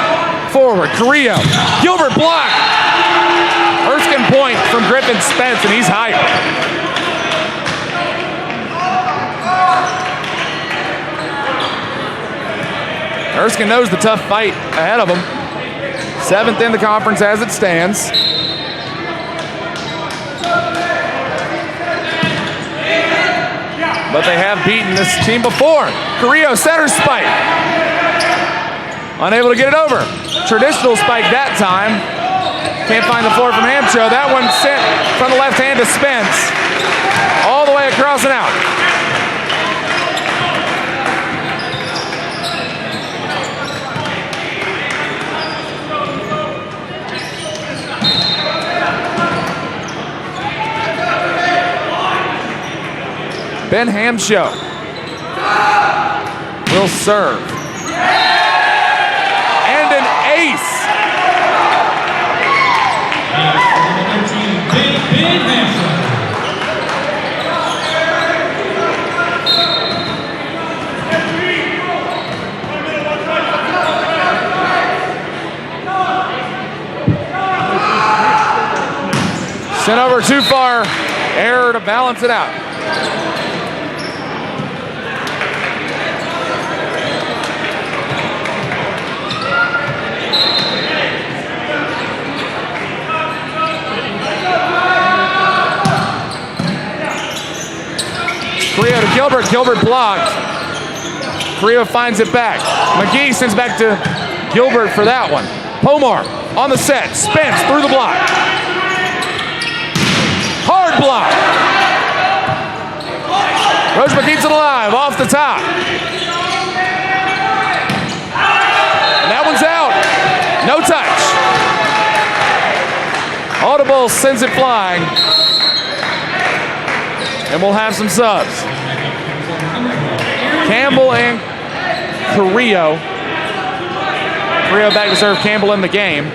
forward. Carrillo, Gilbert block. Erskine point from Griffin Spence, and he's higher. Erskine knows the tough fight ahead of him. 7th in the conference as it stands. But they have beaten this team before. Carrillo center spike. Unable to get it over. Traditional spike that time. Can't find the floor from Hamcho. That one sent from the left hand to Spence. All the way across and out. Ben Hamshow will serve. And an ace. Sent over too far. Error to balance it out. Carrillo to Gilbert. Gilbert blocked. Carrillo finds it back. McGee sends back to Gilbert for that one. Pomar on the set. Spence through the block. Hard block. Rojma keeps it alive off the top. And that one's out. No touch. Audible sends it flying. And we'll have some subs. Campbell and Carrillo. Carrillo back to serve. Campbell in the game.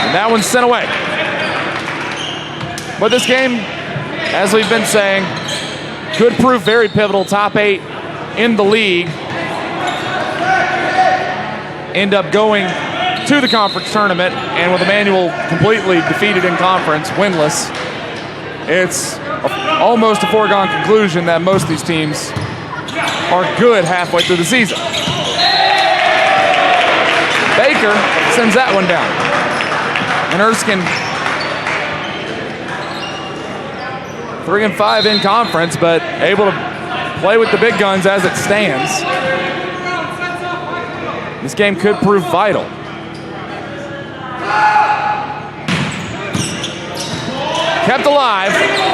And that one's sent away. But this game, as we've been saying, could prove very pivotal. Top 8 in the league. end up going to the conference tournament, and with Emmanuel completely defeated in conference, winless, it's almost a foregone conclusion that most of these teams are good halfway through the season. Baker sends that one down. And Erskine 3-5 in conference, but able to play with the big guns as it stands. This game could prove vital. Kept alive,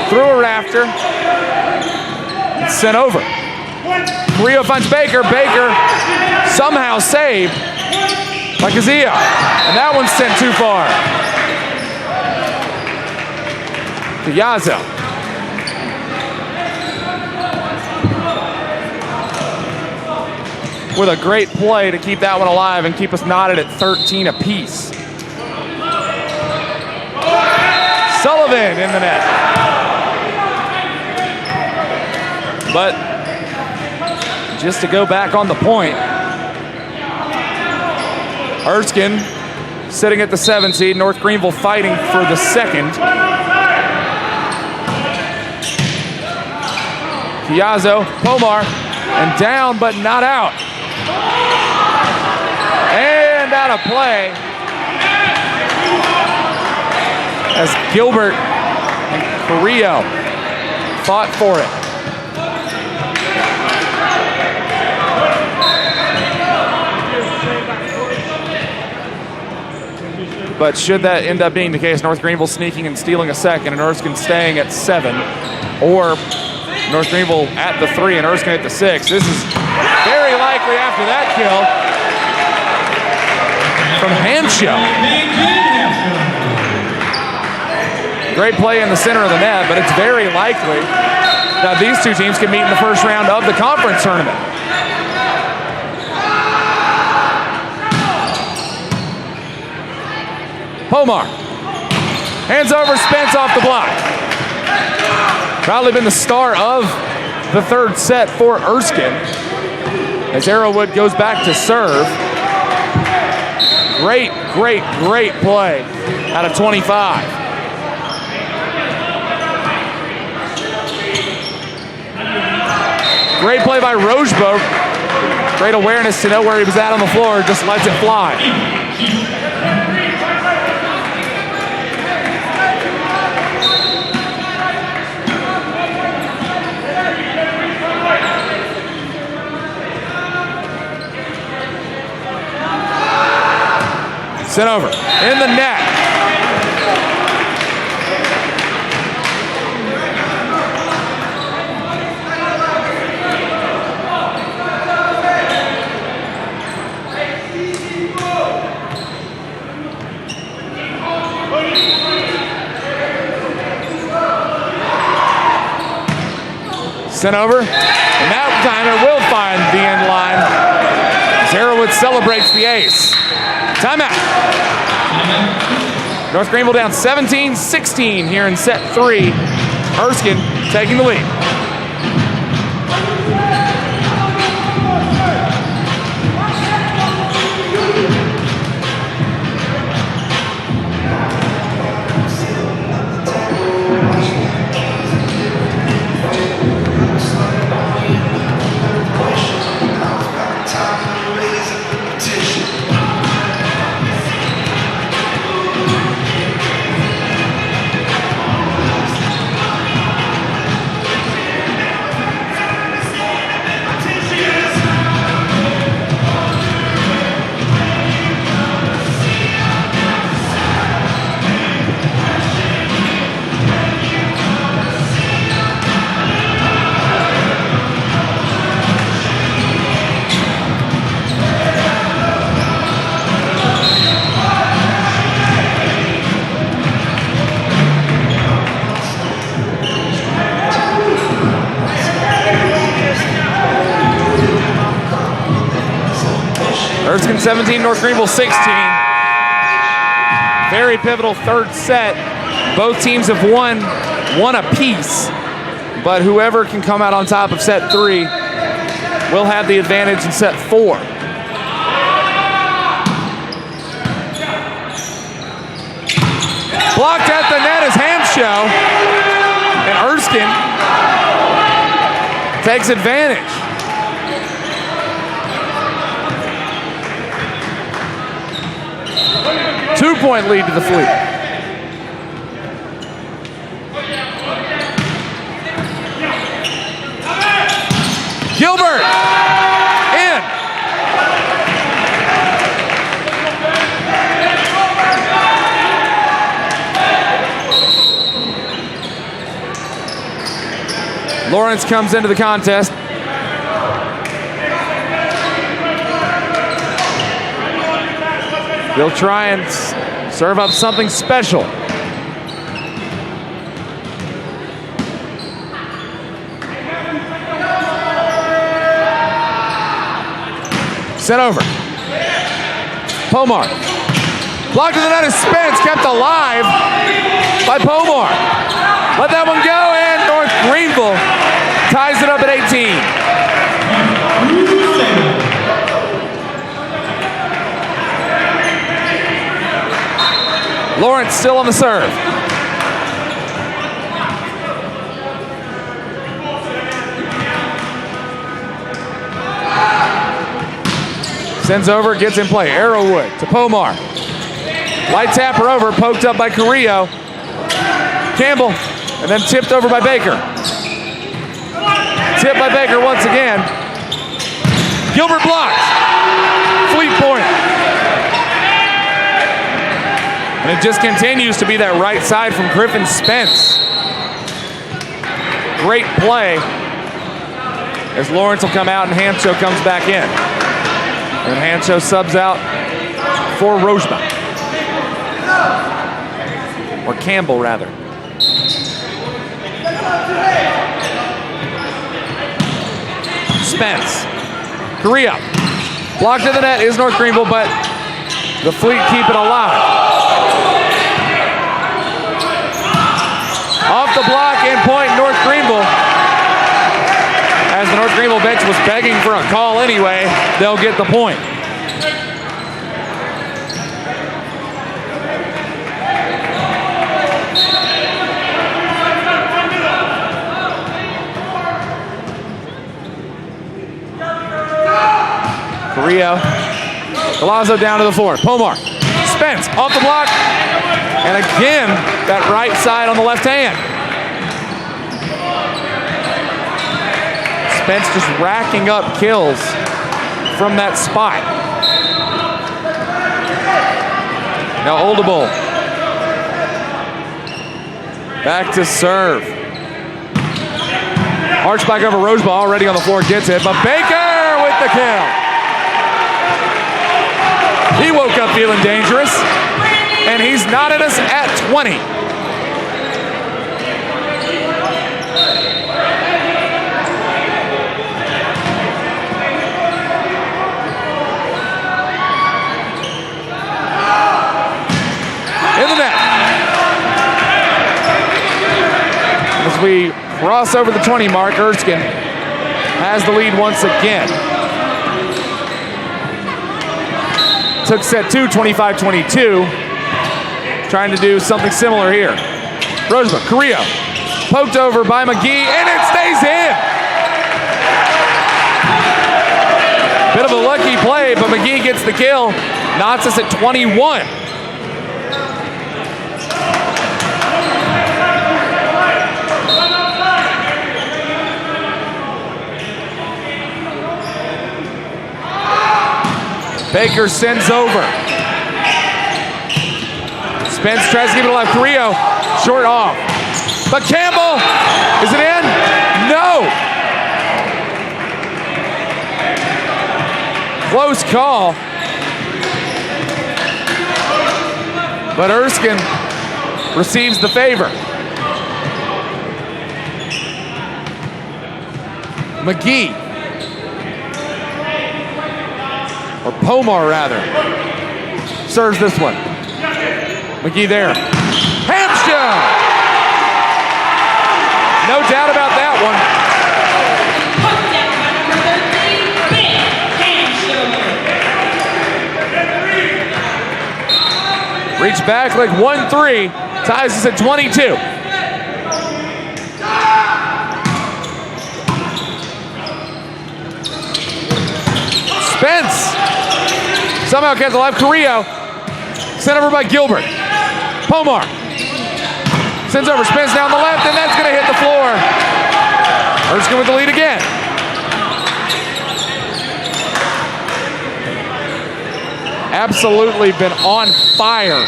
through a rafter, and sent over. Carrillo finds Baker. Baker somehow saved by Kazia. And that one's sent too far. To Yazo. With a great play to keep that one alive and keep us knotted at 13 apiece. Sullivan in the net. But just to go back on the point, Erskine sitting at the 7 seed, North Greenville fighting for the 2nd. Piazzo, Pomar, and down but not out. And out of play as Gilbert and Carrillo fought for it. But should that end up being the case, North Greenville sneaking and stealing a 2nd and Erskine staying at 7, or North Greenville at the 3 and Erskine at the 6, this is very likely after that kill from Hamsho. Great play in the center of the net, but it's very likely that these two teams can meet in the first round of the conference tournament. Pomar. Hands over, Spence off the block. Probably been the star of the 3rd set for Erskine as Arrowwood goes back to serve. Great, great, great play out of 25. Great play by Rojbo. Great awareness to know where he was at on the floor, just lets it fly. Sent over, in the net. Sent over, and that time it will find the end line. Arrowwood celebrates the ace. Timeout. North Greenville down 17-16 here in set 3. Erskine taking the lead. Erskine 17, North Greenville 16. Very pivotal 3rd set. Both teams have won one apiece, but whoever can come out on top of set 3 will have the advantage in set 4. Blocked at the net is Hamshow. And Erskine takes advantage. Two-point lead to the Fleet. Gilbert in. Lawrence comes into the contest. He'll try and serve up something special. Sent over. Pomar. Blocked to the net is Spence, kept alive by Pomar. Let that one go, and North Greenville ties it up at 18. Lawrence still on the serve. Sends over, gets in play. Arrowwood to Pomar. Light tapper over, poked up by Carrillo. Campbell, and then tipped over by Baker. Tipped by Baker once again. Gilbert blocked. Fleet point. And it just continues to be that right side from Griffin Spence. Great play as Lawrence will come out and Hamshow comes back in. And Hamshow subs out for Rojba. Or Campbell, rather. Spence. Correa. Blocked to the net is North Greenville, but the Fleet keep it alive. Off the block and point North Greenville. As the North Greenville bench was begging for a call anyway, they'll get the point. Carrillo. Galazzo down to the floor. Pomar. Spence off the block. And again, that right side on the left hand. Spence just racking up kills from that spot. Now Oldable. Back to serve. Archback over Roseball already on the floor, gets it, but Baker with the kill. He woke up feeling dangerous, and he's knotted us at 20. In the net. As we cross over the 20 mark, Erskine has the lead once again. Took set 2, 25-22. Trying to do something similar here. Rosebrook, Carrillo, poked over by McGee, and it stays in. Bit of a lucky play, but McGee gets the kill. Knots us at 21. Baker sends over. Spence tries to keep it alive. Carrillo, short off. But Campbell, is it in? No. Close call. But Erskine receives the favor. McGee. Or Pomar, rather. Serves this one. McGee there. Hamshow! No doubt about that one. Reach back like 1-3 ties us at 22. Spence somehow gets alive. Carrillo sent over by Gilbert. Pomar sends over Spence down the left, and that's going to hit the floor. Erskine with the lead again. Absolutely been on fire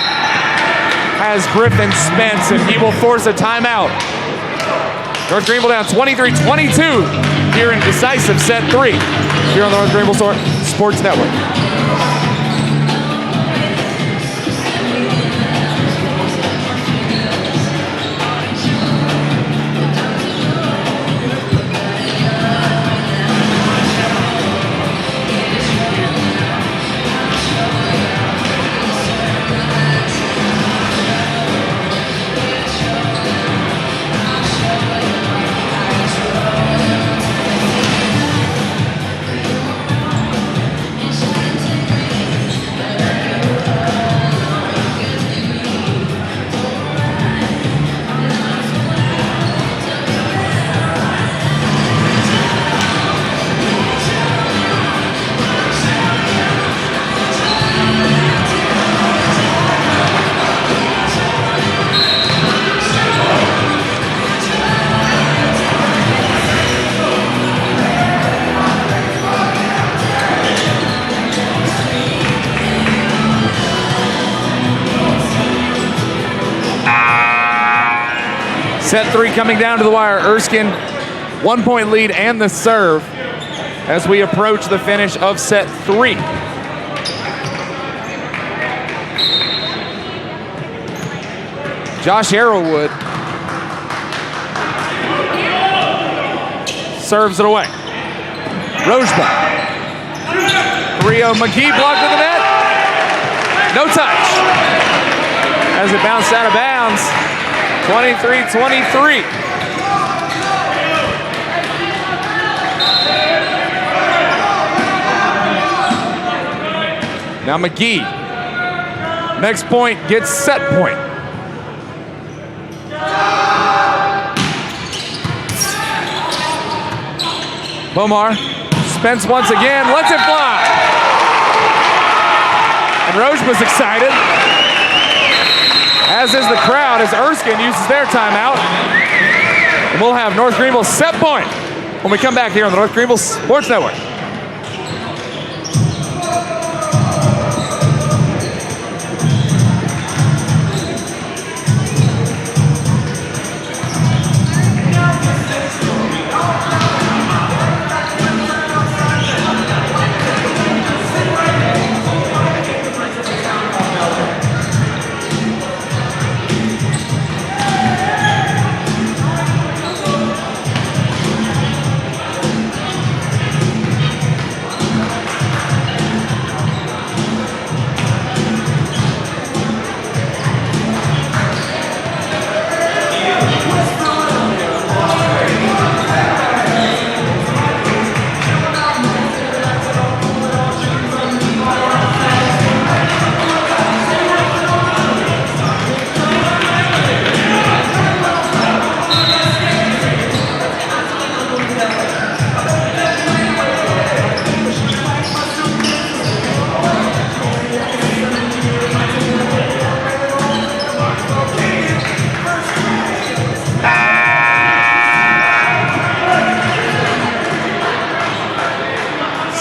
has Griffin Spence, and he will force a timeout. North Greenville down 23-22 here in decisive set 3 here on the North Greenville Sports Network. Set 3 coming down to the wire. Erskine, 1-point lead and the serve as we approach the finish of set 3. Josh Arrowwood serves it away. Rosebud. Rio McGee blocked to the net. No touch. As it bounced out of bounds. 23-23. Now McGee. Next point gets set point. Pomar. Spence once again. Lets it fly. And Roche was excited. As is the crowd, as Erskine uses their timeout. And we'll have North Greenville set point when we come back here on the North Greenville Sports Network.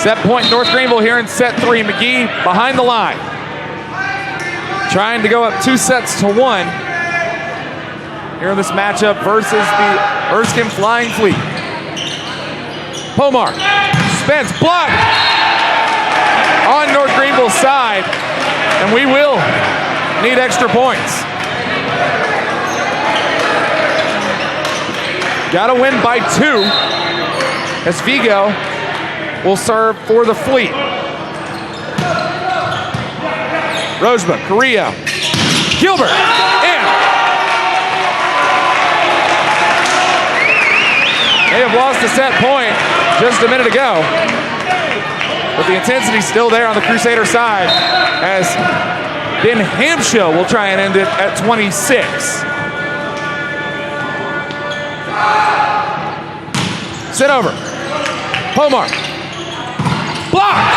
Set point North Greenville here in set 3. McGee behind the line. Trying to go up 2 sets to 1 here in this matchup versus the Erskine Flying Fleet. Pomar. Spence blocked on North Greenville's side, and we will need extra points. Got to win by 2 as Vigo will serve for the Fleet. Rosebud, Carrillo, Gilbert, in. They have lost a set point just a minute ago, but the intensity's still there on the Crusader side as Then Hampshire will try and end it at 26. Sit over. Pomar. Blocked.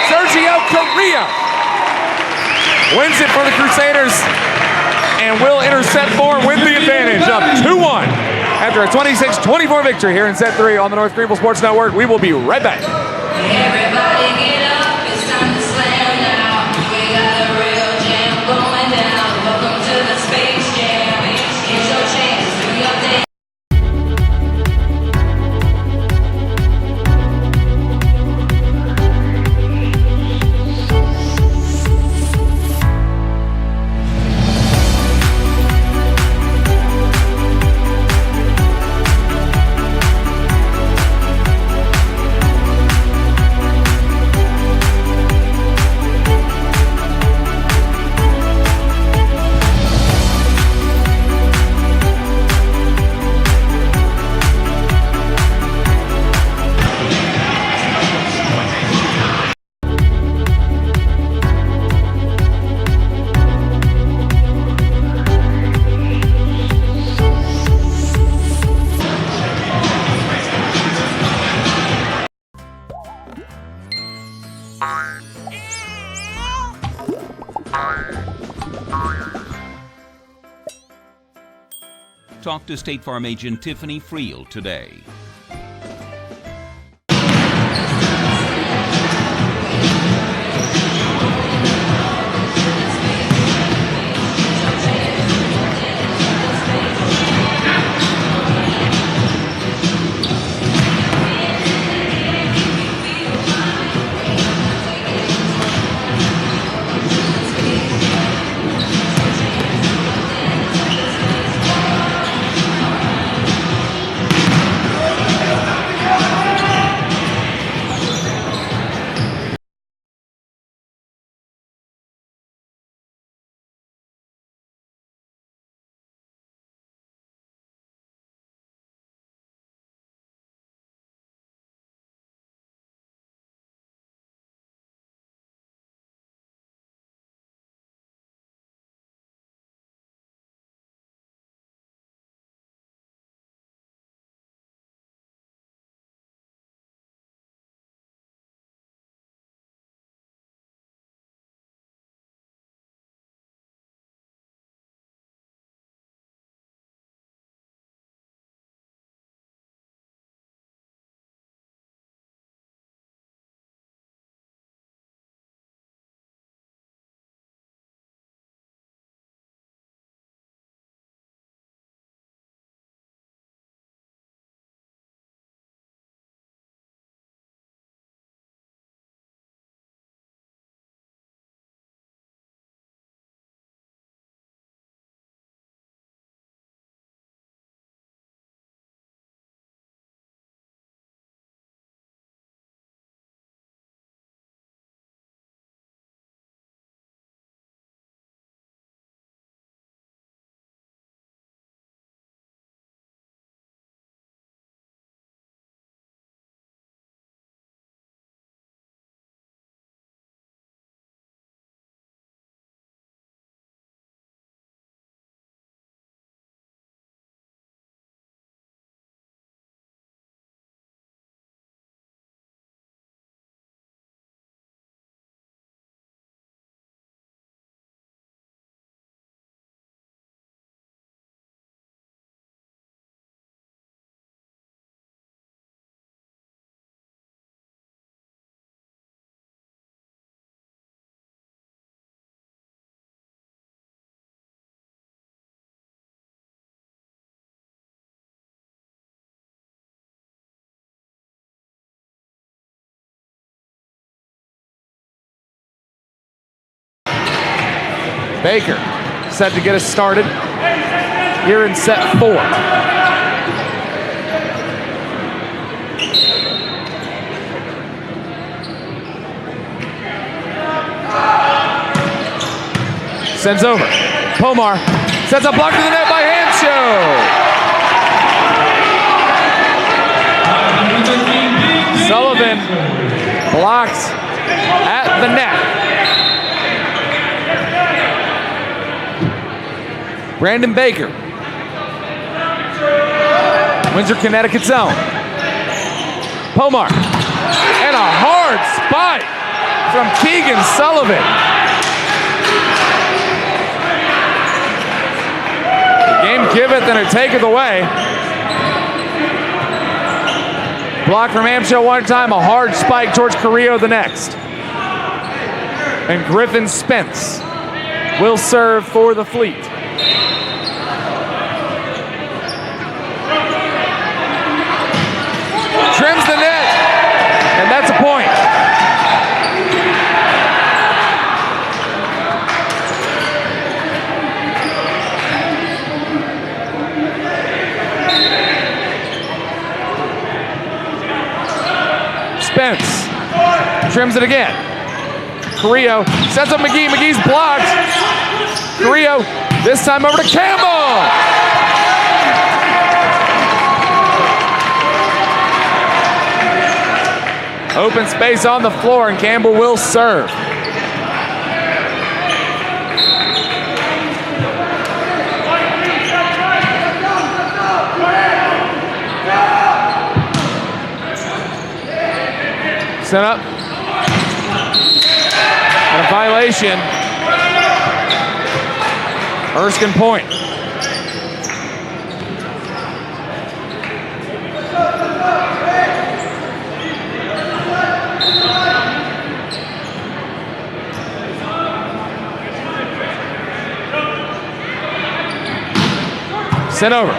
Sergio Correa wins it for the Crusaders and will intercept 4, win the advantage up 2-1 after a 26-24 victory here in set 3 on the North Greenville Sports Network. We will be right back. Everybody get up, it's time to slam now. We got a real jam going down. Welcome to the Space Jam. Here's your chance to do your thing. Talk to State Farm agent Tiffany Friel today. Baker set to get us started here in set 4. Sends over. Pomar sets a block to the net by Hanshow. Sullivan blocked at the net. Brandon Baker. Windsor, Connecticut zone. Pomar. And a hard spike from Keegan Sullivan. The game giveth and it taketh away. Block from Amshaw one time, a hard spike towards Carrillo the next. And Griffin Spence will serve for the Fleet. Trims the net, and that's a point. Spence trims it again. Carrillo sets up McGee. McGee's blocked. Carrillo this time over to Campbell. Open space on the floor, and Campbell will serve. Set up. And a violation. Erskine point. Sent over.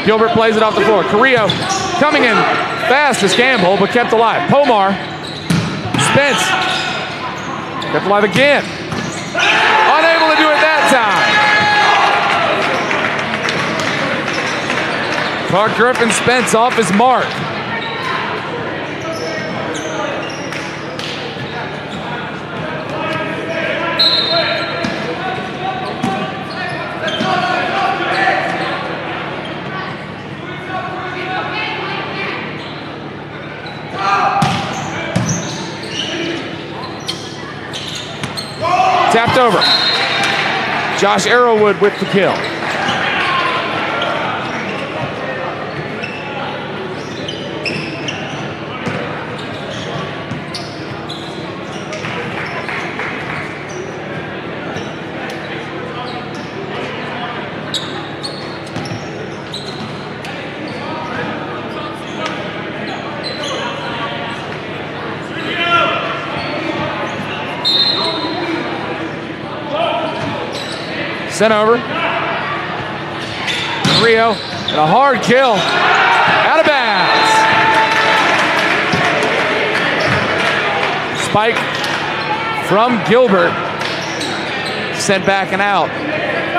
Gilbert plays it off the floor. Carrillo coming in fast as Campbell, but kept alive. Pomar. Spence. Kept alive again. Unable to do it that time. Caught Griffin Spence off his mark. Tapped over. Josh Arrowwood with the kill. Sent over. Rio and a hard kill. Out of bounds. Spike from Gilbert. Sent back and out.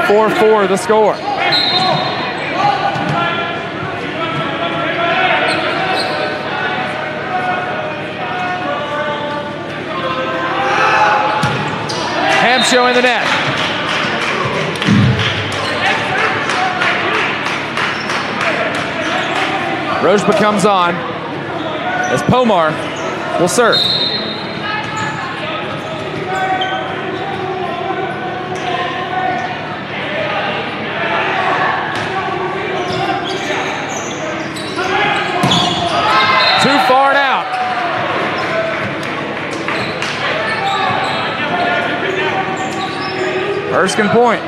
4-4 the score. Hampshire in the net. Rojba comes on as Pomar will serve. Too far and out. Erskine point.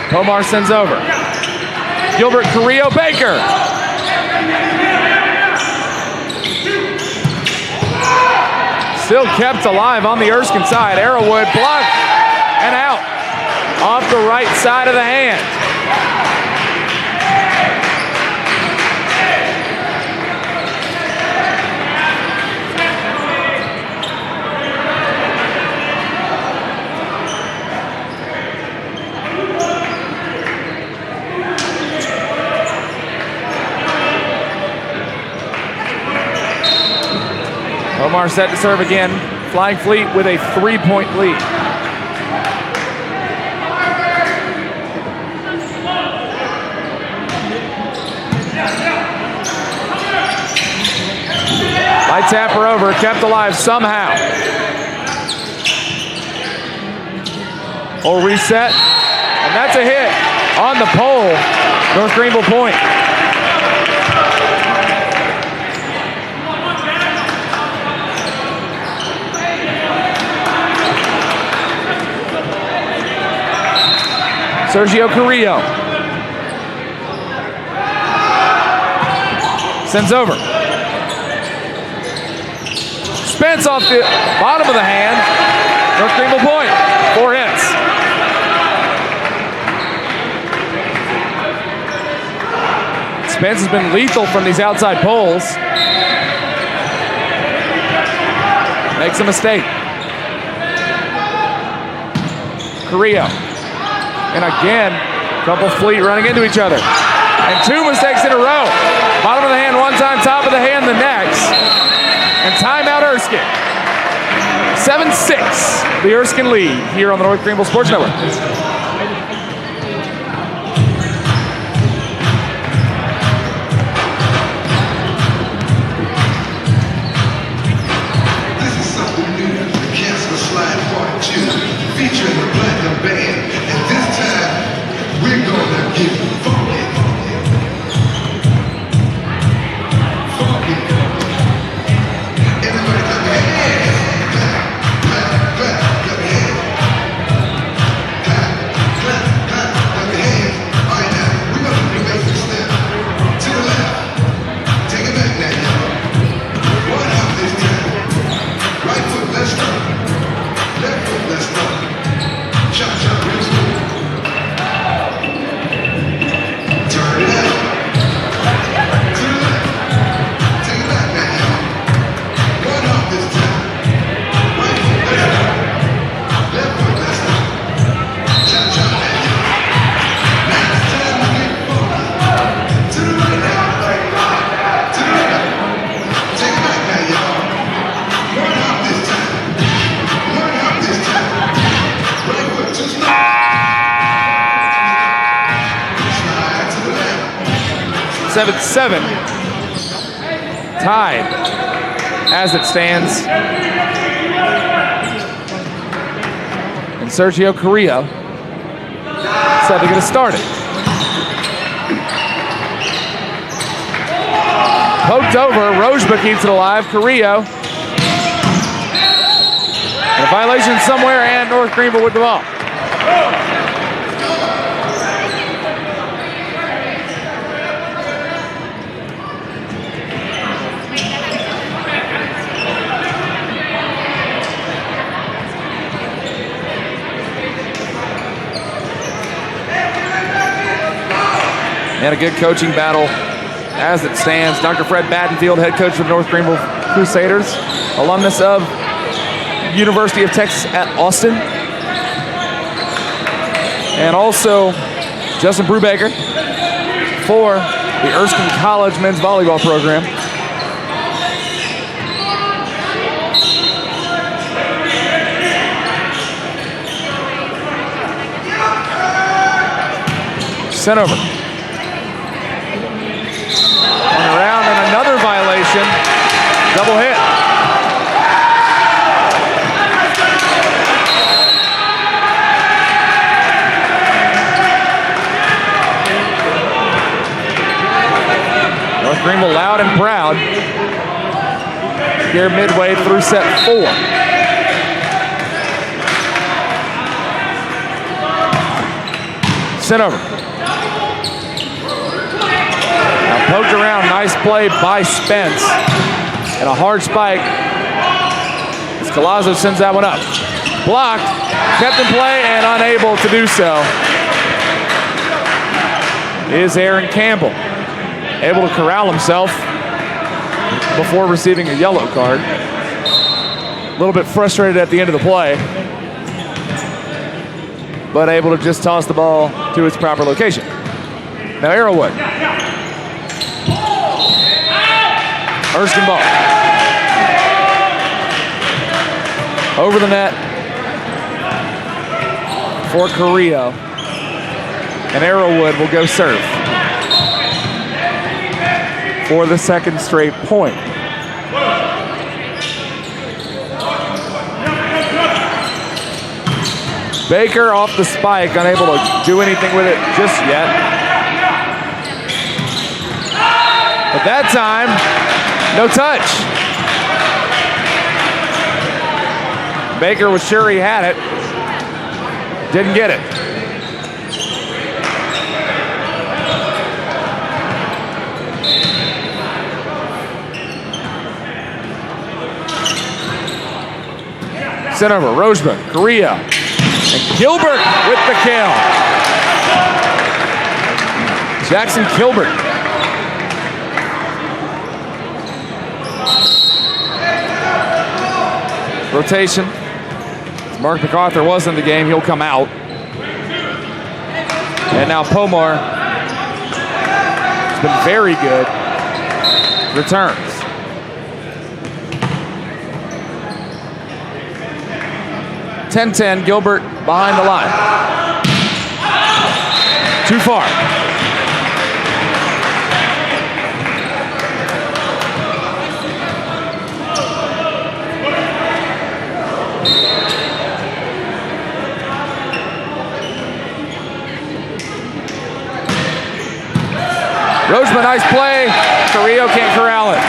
Pomar sends over. Gilbert, Carrillo, Baker. Still kept alive on the Erskine side. Arrowwood blocked and out off the right side of the hand. Omar set to serve again. Flying Fleet with a 3-point lead. tap her over, kept alive somehow. Will reset, and that's a hit on the pole. North Greenville point. Sergio Carrillo sends over. Spence off the bottom of the hand. North Greenville point. 4 hits. Spence has been lethal from these outside poles. Makes a mistake. Carrillo. And again, couple Fleet running into each other. And 2 mistakes in a row. Bottom of the hand one time, top of the hand the next. And timeout Erskine. 7-6, the Erskine lead here on the North Greenville Sports Network. This is something new, the Cancer Slide Part 2, featuring the Platinum Band. And this time, we're gonna get funky. Funky. Everybody clap your hands. Clap, clap, clap, clap your hands. Clap, clap, clap, clap your hands. All right, now, we're gonna do the basic step. To the left. Take it back now, y'all. 1 hop this time. Right foot, let's start. Left foot, let's start. Chop, chop, real slow. Turn it out. To the left. Take it back now, y'all. 1 hop this time. Right foot, let's start. Left foot, let's start. Chop, chop now, y'all. Now it's time to get funky. To the right now. To the right. Take it back now, y'all. 1 hop this time. 1 hop this time. Right foot to slide. Slide to the left. 7-7. Tied as it stands. And Sergio Carrillo set to get us started. Poked over, Rojba keeps it alive, Carrillo. And a violation somewhere, and North Greenville with the ball. And a good coaching battle as it stands. Dr. Fred Battenfield, head coach of the North Greenville Crusaders, alumnus of University of Texas at Austin. And also Justin Brubaker for the Erskine College men's volleyball program. Sent over. On the round, and another violation. Double hit. North Greenville loud and proud here midway through set 4. Sent over. Now poked around, nice play by Spence. And a hard spike. Scalazzo sends that one up. Blocked, kept in play, and unable to do so is Aaron Campbell. Able to corral himself before receiving a yellow card. A little bit frustrated at the end of the play, but able to just toss the ball to its proper location. Now Arrowwood. Erskine ball. Over the net for Carrillo. And Arrowwood will go serve for the second straight point. Baker off the spike, unable to do anything with it just yet. But that time, no touch. Baker was sure he had it. Didn't get it. Sent over, Roseman, Correa, and Gilbert with the kill. Jackson Gilbert. Rotation. Mark MacArthur was in the game, he'll come out. And now Pomar has been very good. Returns. (10-10), Gilbert behind the line. Too far. Roseman, nice play. Carrillo can't corral it.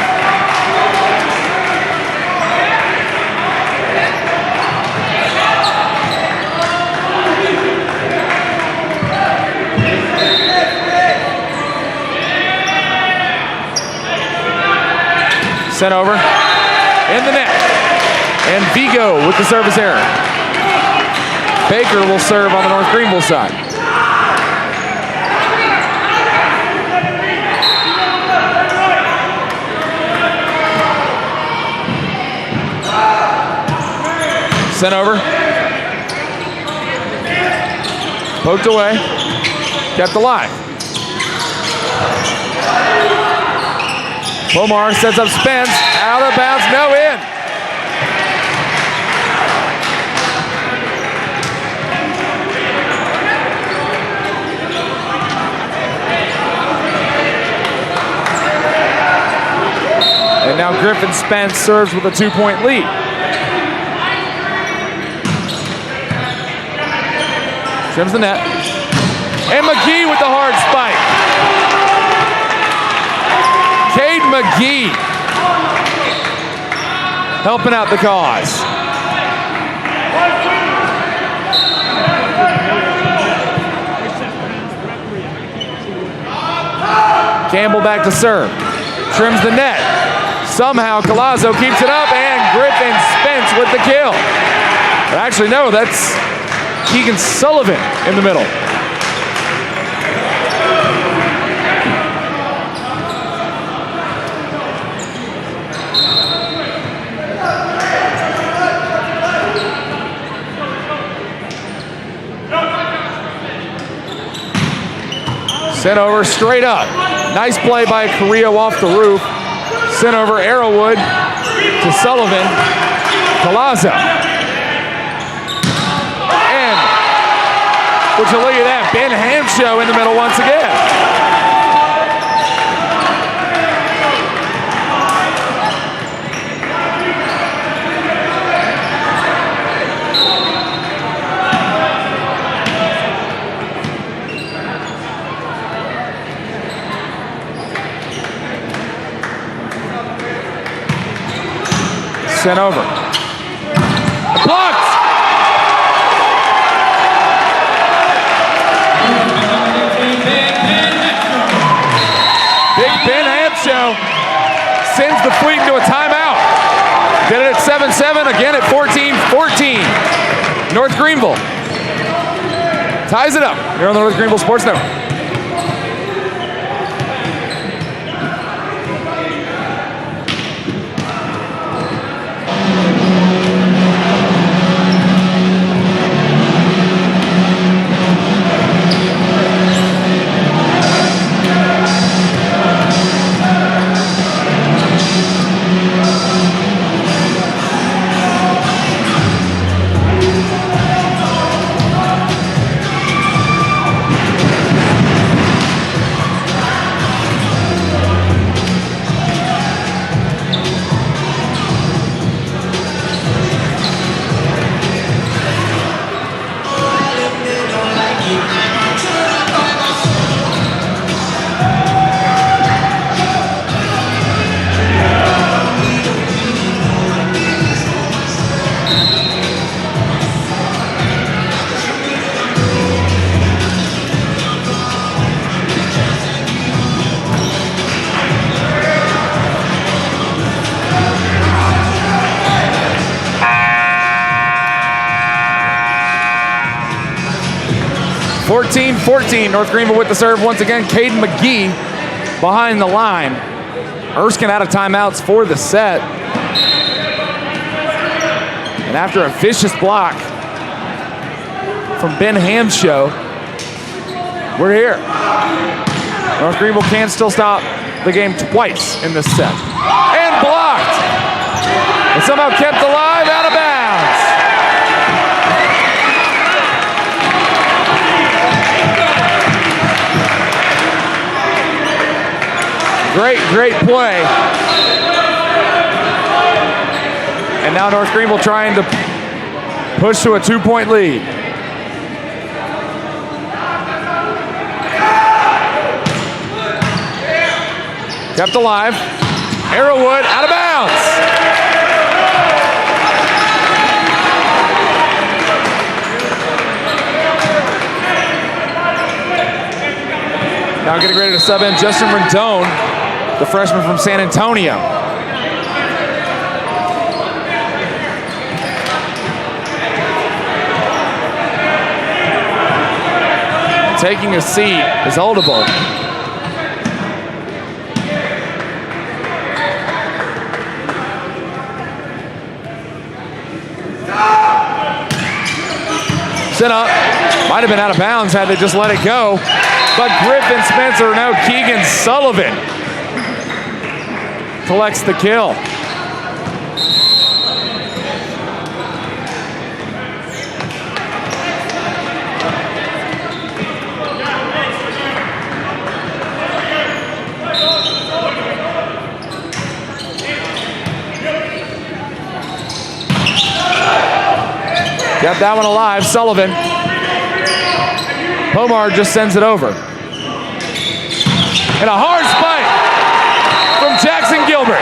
Sent over. In the net. And Vigo with the service error. Baker will serve on the North Greenville side. Sent over. Poked away. Kept alive. Pomar sets up Spence. Out of bounds, no in. And now Griffin Spence serves with a 2-point lead. Trims the net. And McGee with the hard spike. Cade McGee helping out the cause. Campbell back to serve. Trims the net. Somehow Collazo keeps it up, and Griffin Spence with the kill. But actually, no, that's Keegan Sullivan in the middle. Sent over straight up. Nice play by Carrillo off the roof. Sent over Arrowwood to Sullivan. Collazo. And would you look at that? Ben Hamshow in the middle once again. Sent over. Blocked! Big Ben Hamshow sends the Fleet into a timeout. Did it at 7-7, again at 14-14. North Greenville ties it up here on the North Greenville Sports Network. 14-14, North Greenville with the serve once again. Caden McGee behind the line. Erskine out of timeouts for the set. And after a vicious block from Ben Hamshow, we're here. North Greenville can still stop the game twice in this set. And blocked. And somehow kept alive, out of bounds. Great play. And now North Greenville trying to push to a 2-point lead. Kept alive. Arrowwood out of bounds. Now getting ready to sub in Justin Rendon, the freshman from San Antonio. Taking a seat is Oldable. Set up. Might have been out of bounds had they just let it go. But Griffin Spencer, no, Keegan Sullivan collects the kill. Kept that one alive, Sullivan. Pomar just sends it over. And a hard spike from Jackson Gilbert.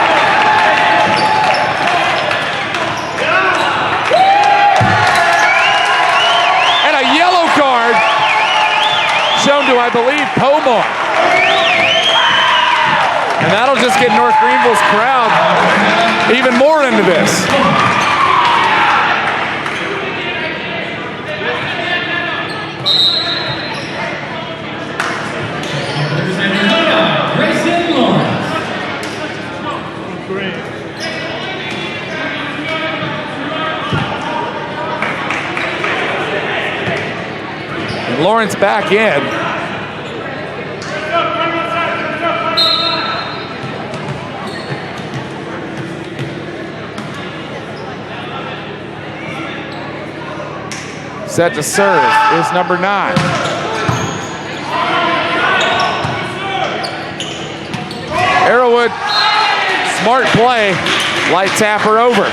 And a yellow card shown to, I believe, Pomar. And that'll just get North Greenville's crowd even more into this. Lawrence back in. Set to serve is number 9. Arrowwood, smart play, light tapper over.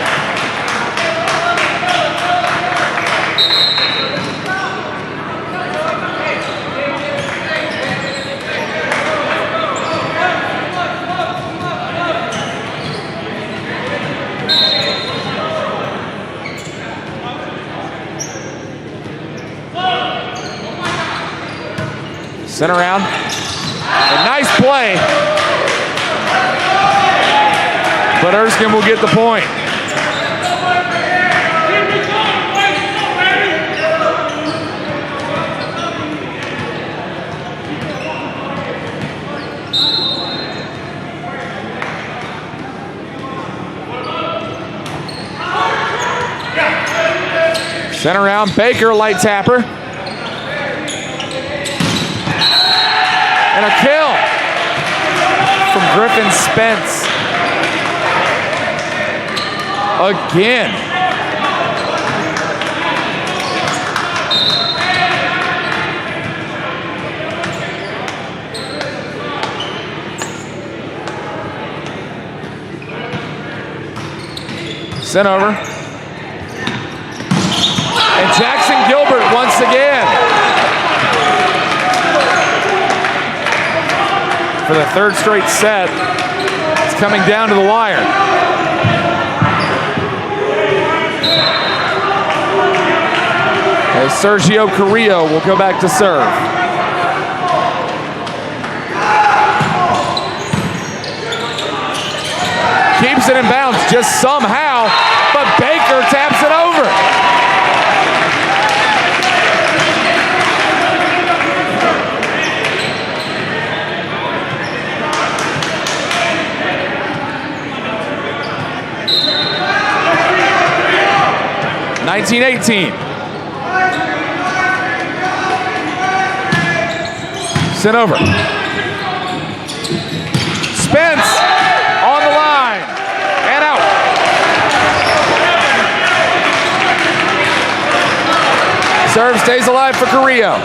Sent around. A nice play. But Erskine will get the point. Sent around. Baker, light tapper. And a kill from Griffin Spence. Again. Sent over. And Jackson Gilbert once again. For the third straight set, it's coming down to the wire. As Sergio Carrillo will go back to serve. Keeps it in bounds just somehow, but Baker taps it over. 19-18. Sent over. Spence on the line and out. Serve stays alive for Carrillo.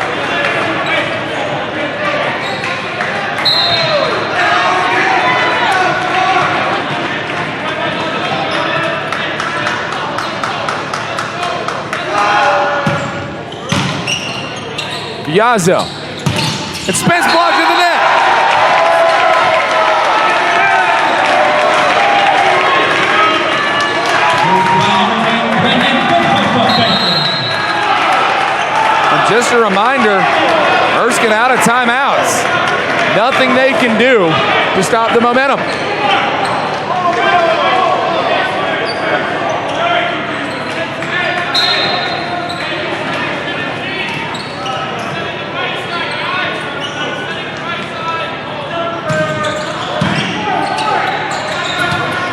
Yazzo. And Spence blocked in the net. And just a reminder, Erskine out of timeouts. Nothing they can do to stop the momentum.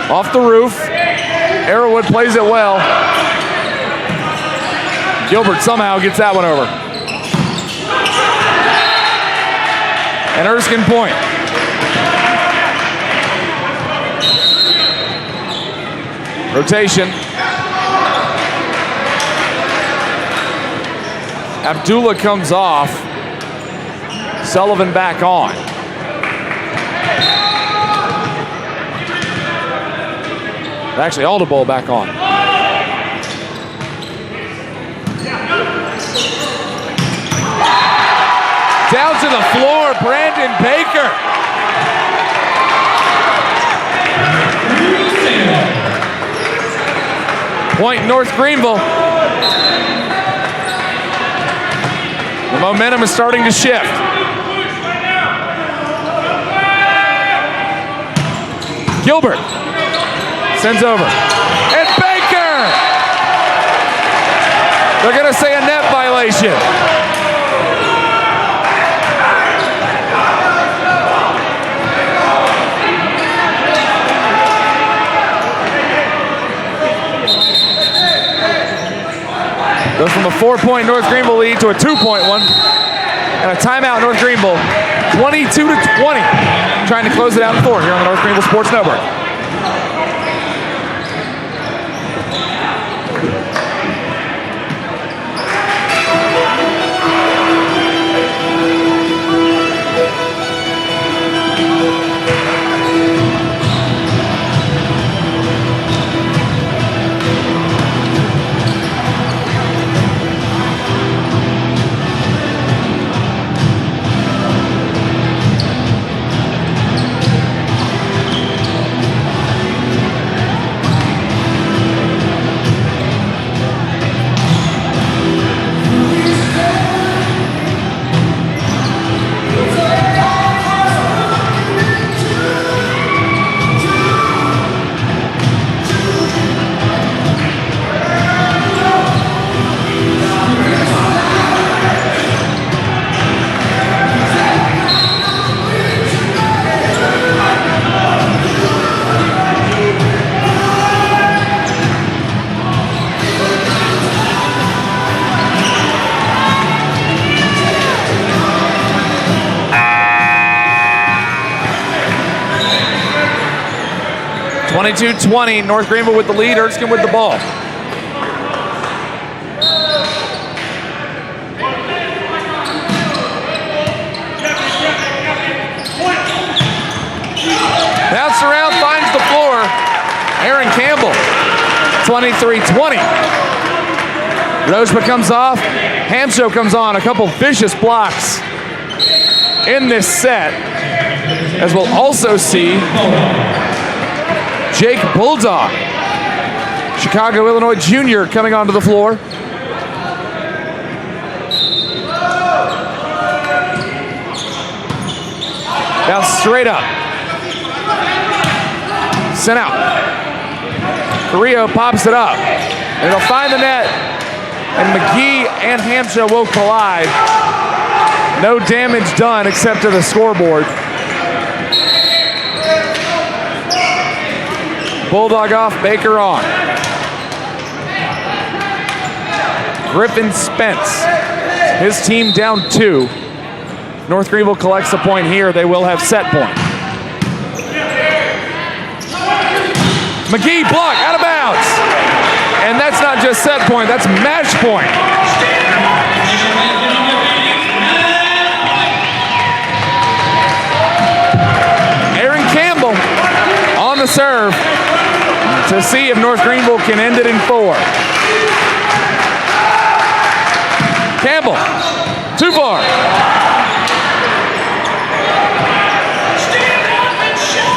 Off the roof. Arrowwood plays it well. Gilbert somehow gets that one over. And Erskine point. Rotation. Abdullah comes off. Sullivan back on. Actually, Aldebol back on. Down to the floor, Brandon Baker. Point North Greenville. The momentum is starting to shift. Gilbert sends over. And Baker! They're going to say a net violation. Goes from a 4-point North Greenville lead to a 2-point one. And a timeout North Greenville. 22-20. Trying to close it out in 4 here on the North Greenville Sports Network. (22-20), North Greenville with the lead, Erskine with the ball. Bounce around, finds the floor. Aaron Campbell, 23-20. Rosba comes off, Hamsho comes on. A couple vicious blocks in this set, as we'll also see Jake Bulldog, Chicago, Illinois junior, coming onto the floor. Now straight up. Sent out. Carrillo pops it up. And it'll find the net. And McGee and Hamsho will collide. No damage done except to the scoreboard. Bulldog off, Baker on. Griffin Spence. His team down 2. North Greenville collects the point here. They will have set point. McGee block, out of bounds. And that's not just set point, that's match point. Aaron Campbell on the serve to see if North Greenville can end it in 4. Campbell, too far.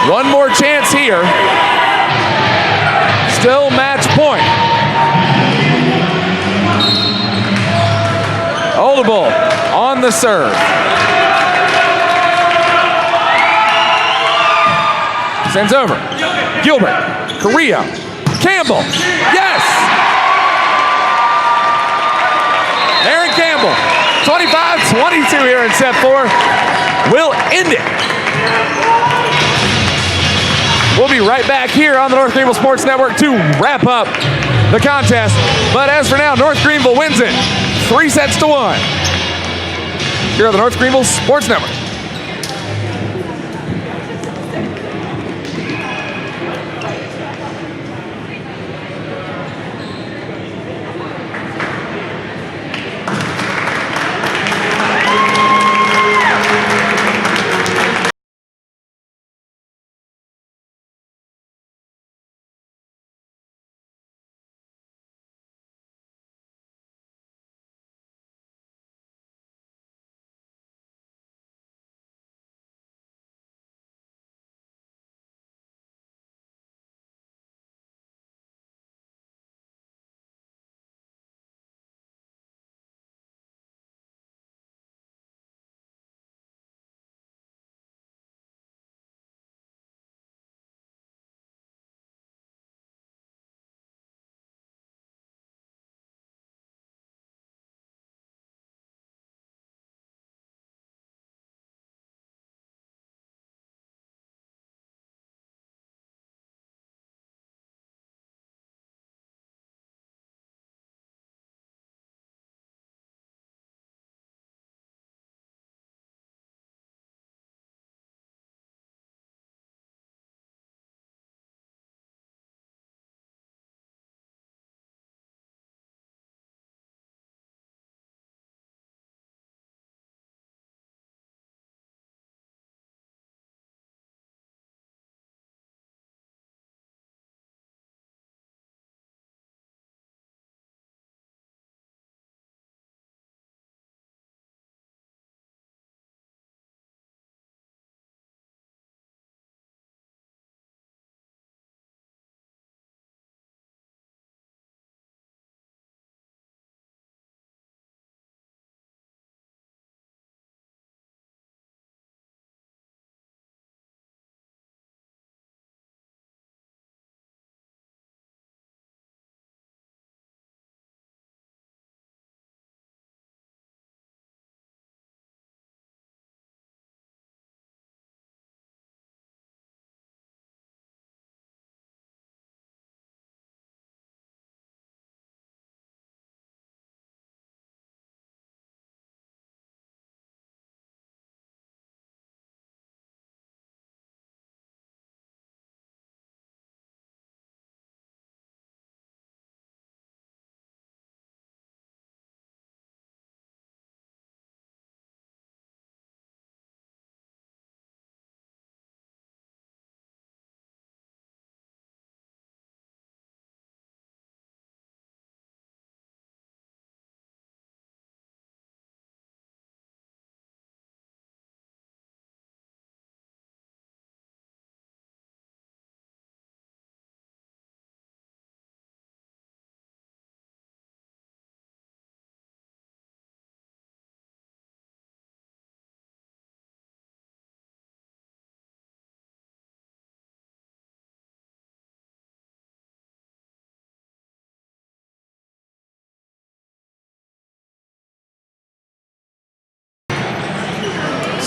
One more chance here. Still match point. Volleyball on the serve. Sends over. Gilbert, Correa, Campbell. Yes! Aaron Campbell, 25-22 here in set 4. Will end it. We'll be right back here on the North Greenville Sports Network to wrap up the contest. But as for now, North Greenville wins it 3-1 here on the North Greenville Sports Network.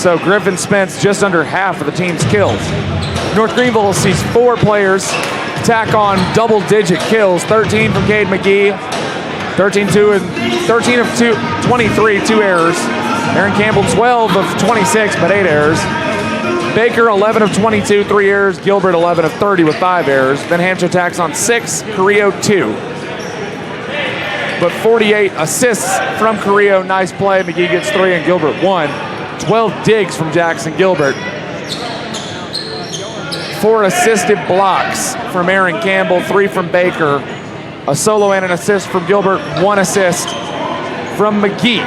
So Griffin Spence just under half of the team's kills. North Greenville sees 4 players tack on double-digit kills, 13 from Cade McGee, 13 of 23, 2 errors. Aaron Campbell, 12 of 26, but 8 errors. Baker, 11 of 22, 3 errors. Gilbert, 11 of 30 with 5 errors. Then Hampshire tacks on 6, Carrillo 2. But 48 assists from Carrillo, nice play. McGee gets 3 and Gilbert 1. 12 digs from Jackson Gilbert. 4 assisted blocks from Aaron Campbell, 3 from Baker. A solo and an assist from Gilbert, 1 assist from McGee.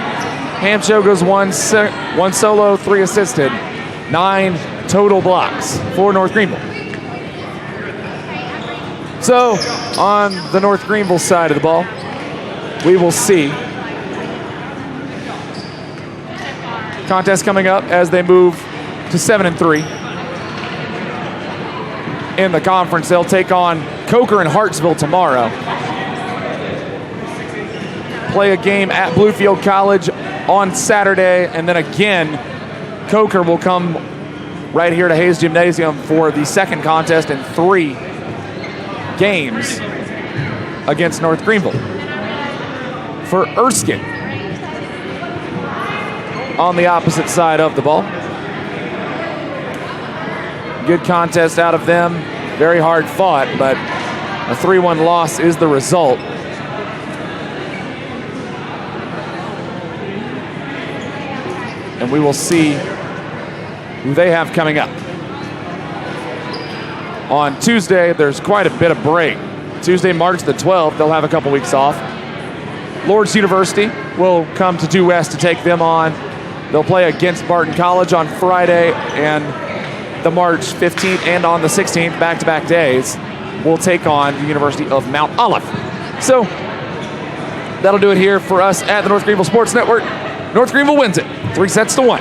Hampshire goes 1 solo, 3 assisted. 9 total blocks for North Greenville. So, on the North Greenville side of the ball, we will see contest coming up as they move to 7-3 in the conference. They'll take on Coker and Hartsville tomorrow. Play a game at Bluefield College on Saturday, and then again, Coker will come right here to Hayes Gymnasium for the second contest in 3 games against North Greenville. For Erskine, on the opposite side of the ball. Good contest out of them. Very hard fought, but a 3-1 loss is the result. And we will see who they have coming up. On Tuesday, there's quite a bit of break. Tuesday, March the 12th, they'll have a couple weeks off. Lawrence University will come to Due West to take them on. They'll play against Barton College on Friday, and the March 15th and on the 16th, back-to-back days, will take on the University of Mount Olive. So that'll do it here for us at the North Greenville Sports Network. North Greenville wins it 3-1.